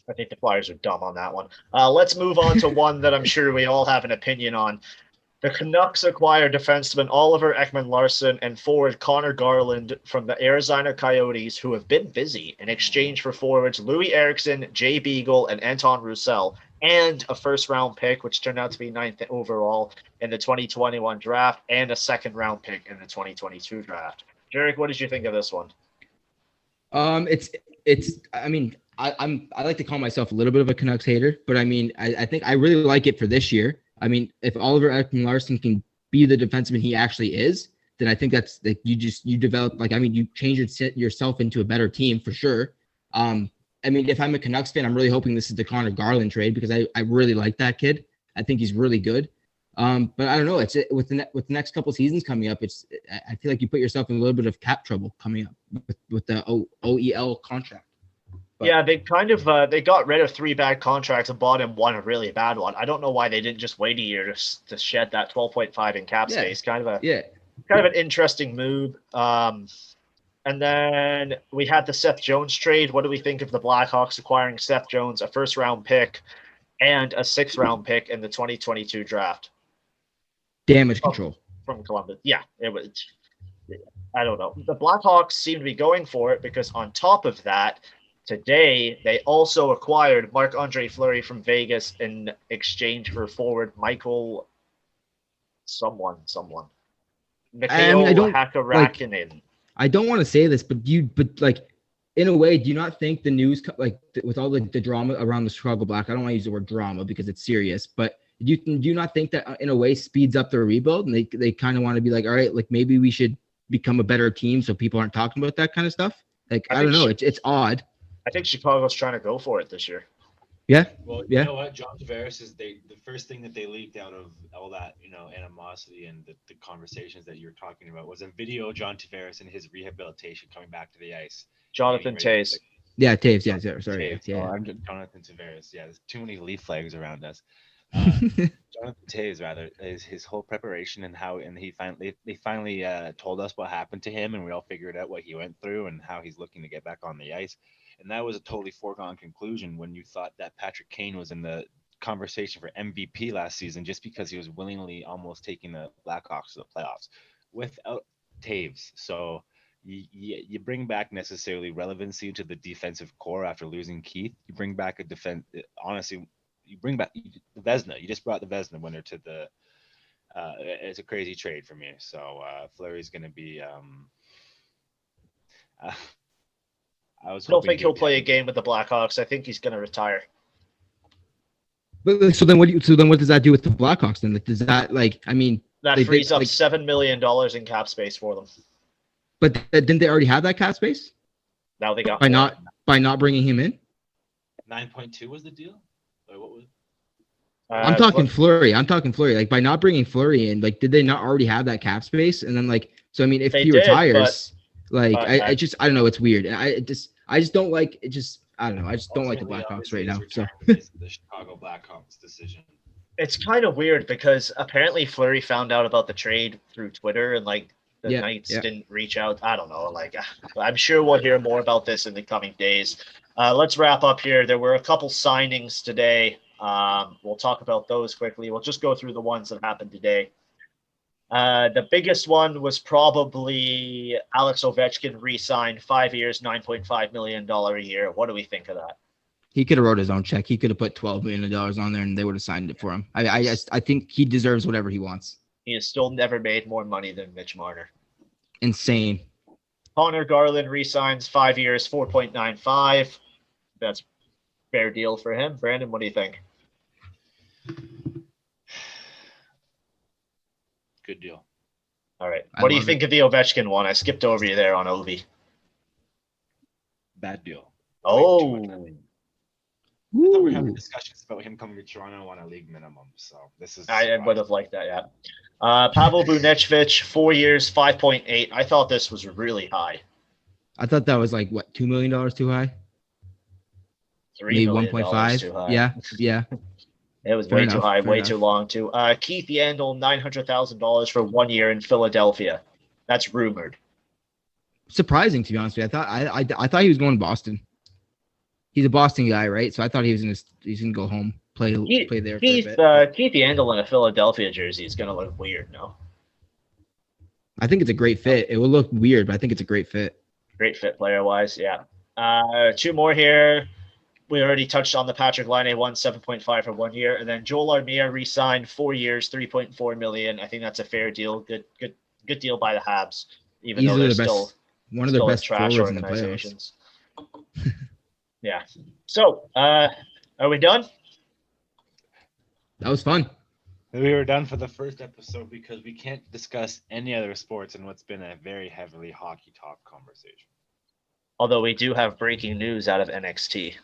I think the Flyers are dumb on that one. Let's move on to one that I'm sure we all have an opinion on. The Canucks acquire defenseman Oliver Ekman-Larsson and forward Connor Garland from the Arizona Coyotes, who have been busy, in exchange for forwards Louis Eriksson, Jay Beagle, and Anton Roussel, and a first-round pick, which turned out to be 9th overall in the 2021 draft, and a second-round pick in the 2022 draft. Jarek, what did you think of this one? It's. I mean, I like to call myself a little bit of a Canucks hater, but I mean, I think I really like it for this year. I mean, if Oliver Ekman-Larsson can be the defenseman he actually is, then I think that's like you develop, like, I mean, you change yourself into a better team for sure. I mean, if I'm a Canucks fan, I'm really hoping this is the Connor Garland trade because I really like that kid. I think he's really good. But I don't know. It's with the next couple seasons coming up. I feel like you put yourself in a little bit of cap trouble coming up with the OEL contract. But, yeah, they kind of they got rid of 3 bad contracts and bought in 1 really bad one. I don't know why they didn't just wait a year to shed that 12.5 in cap space. Kind of an interesting move. And then we had the Seth Jones trade. What do we think of the Blackhawks acquiring Seth Jones, a first-round pick, and a 6th-round pick in the 2022 draft? Damage control from Columbus. Yeah, it was. I don't know. The Blackhawks seem to be going for it because on top of that, today, they also acquired Marc-Andre Fleury from Vegas in exchange for forward Michael Mikhail Hakkarainen. I don't want to say this, but like, in a way, do you not think the news, like with all the drama around the Chicago Black, I don't want to use the word drama because it's serious, but do you not think that in a way speeds up their rebuild, and they kind of want to be like, all right, like maybe we should become a better team so people aren't talking about that kind of stuff? Like, I don't know. It's odd. I think Chicago's trying to go for it this year. Yeah. Well, you know what? John Tavares is the first thing that they leaked out of all that, animosity and the conversations that you're talking about was a video of John Tavares and his rehabilitation coming back to the ice. Jonathan Toews. Yeah, Toews. Yeah, sorry. Toews. Yeah. Oh, I'm just Jonathan Tavares. Yeah, there's too many Leaf flags around us. Jonathan Toews, rather, is his whole preparation and they finally told us what happened to him, and we all figured out what he went through and how he's looking to get back on the ice. And that was a totally foregone conclusion when you thought that Patrick Kane was in the conversation for MVP last season just because he was willingly almost taking the Blackhawks to the playoffs without Toews. So you bring back necessarily relevancy to the defensive core after losing Keith. You bring back honestly, you bring back the Vezina. You just brought the Vezina winner to the it's a crazy trade for me. So Fleury's going to be I don't think he'll play a game with the Blackhawks. I think he's going to retire. But so then what does that do with the Blackhawks then? Like, does that, like, I mean, that frees up $7 million in cap space for them. But didn't they already have that cap space? Now they got by not bringing him in. 9.2 was the deal. Or what was? I'm talking Fleury. Like, by not bringing Fleury in, like, did they not already have that cap space? And then, like, so I mean, if he retires. I don't know. It's weird. I just don't like it. I don't know. I just don't like the Blackhawks right now. So the Chicago Blackhawks decision. It's kind of weird because apparently Fleury found out about the trade through Twitter and like the Knights didn't reach out. I don't know. Like, I'm sure we'll hear more about this in the coming days. Let's wrap up here. There were a couple signings today. We'll talk about those quickly. We'll just go through the ones that happened today. The biggest one was probably Alex Ovechkin re-signed 5 years, $9.5 million a year. What do we think of that? He could have wrote his own check. He could have put $12 million on there and they would have signed it for him. I think he deserves whatever he wants. He has still never made more money than Mitch Marner. Insane. Connor Garland re-signs 5 years, 4.95. That's fair deal for him. Brandon, what do you think? Good deal. All right. I What do you love think of the Ovechkin one? I skipped over you there on Ovi. Bad deal. Oh, I thought we were having Ooh. discussions about him coming to Toronto on a league minimum. So this is. I would have liked that, yeah. Pavel Bunechvich, 4 years, 5.8. I thought this was really high. I thought that was like what, $2 million too high? $3 Maybe million 1.5. too high. Yeah. It was Fair way too enough, high, fair way enough. too long, too. Keith Yandel, $900,000 for 1 year in Philadelphia. That's rumored. Surprising, to be honest with you. I thought he was going to Boston. He's a Boston guy, right? So I thought he's gonna go home, play there for a bit. Keith Yandel in a Philadelphia jersey is gonna look weird, no? I think it's a great fit. It will look weird, but I think it's a great fit. Great fit player wise, yeah. 2 more here. We already touched on the Patrick Laine one, 7.5 for 1 year, and then Joel Armia re-signed 4 years, 3.4 million. I think that's a fair deal. Good deal by the Habs, even though Easily they're the best, still one of their still in best trash forwards in the playoffs. organizations. Yeah. So, are we done? That was fun. We were done for the first episode because we can't discuss any other sports in what's been a very heavily hockey talk conversation. Although we do have breaking news out of NXT.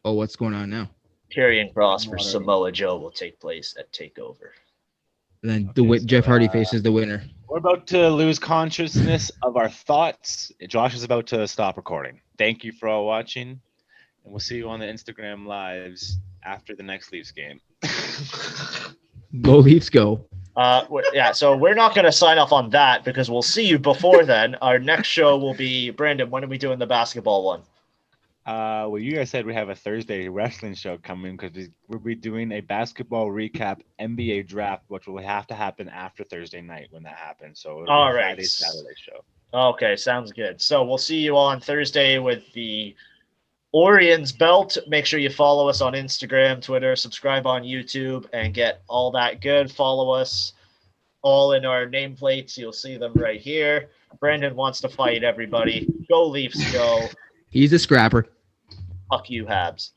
Oh, what's going on now? Karrion Kross versus Samoa Joe will take place at TakeOver. And then Okay, so, Jeff Hardy faces the winner. We're about to lose consciousness of our thoughts. Josh is about to stop recording. Thank you for all watching, and we'll see you on the Instagram lives after the next Leafs game. Go Leafs, go. Yeah, so we're not going to sign off on that because we'll see you before then. Our next show will be, Brandon, when are we doing the basketball one? Well, you guys said we have a Thursday wrestling show coming because we'll be doing a basketball recap NBA draft, which will have to happen after Thursday night when that happens. So it'll be All a right. Friday, Saturday show. Okay, sounds good. So we'll see you on Thursday with the Orion's belt. Make sure you follow us on Instagram, Twitter, subscribe on YouTube, and get all that good. Follow us all in our nameplates. You'll see them right here. Brandon wants to fight everybody. Go Leafs, go. He's a scrapper. Fuck you, Habs.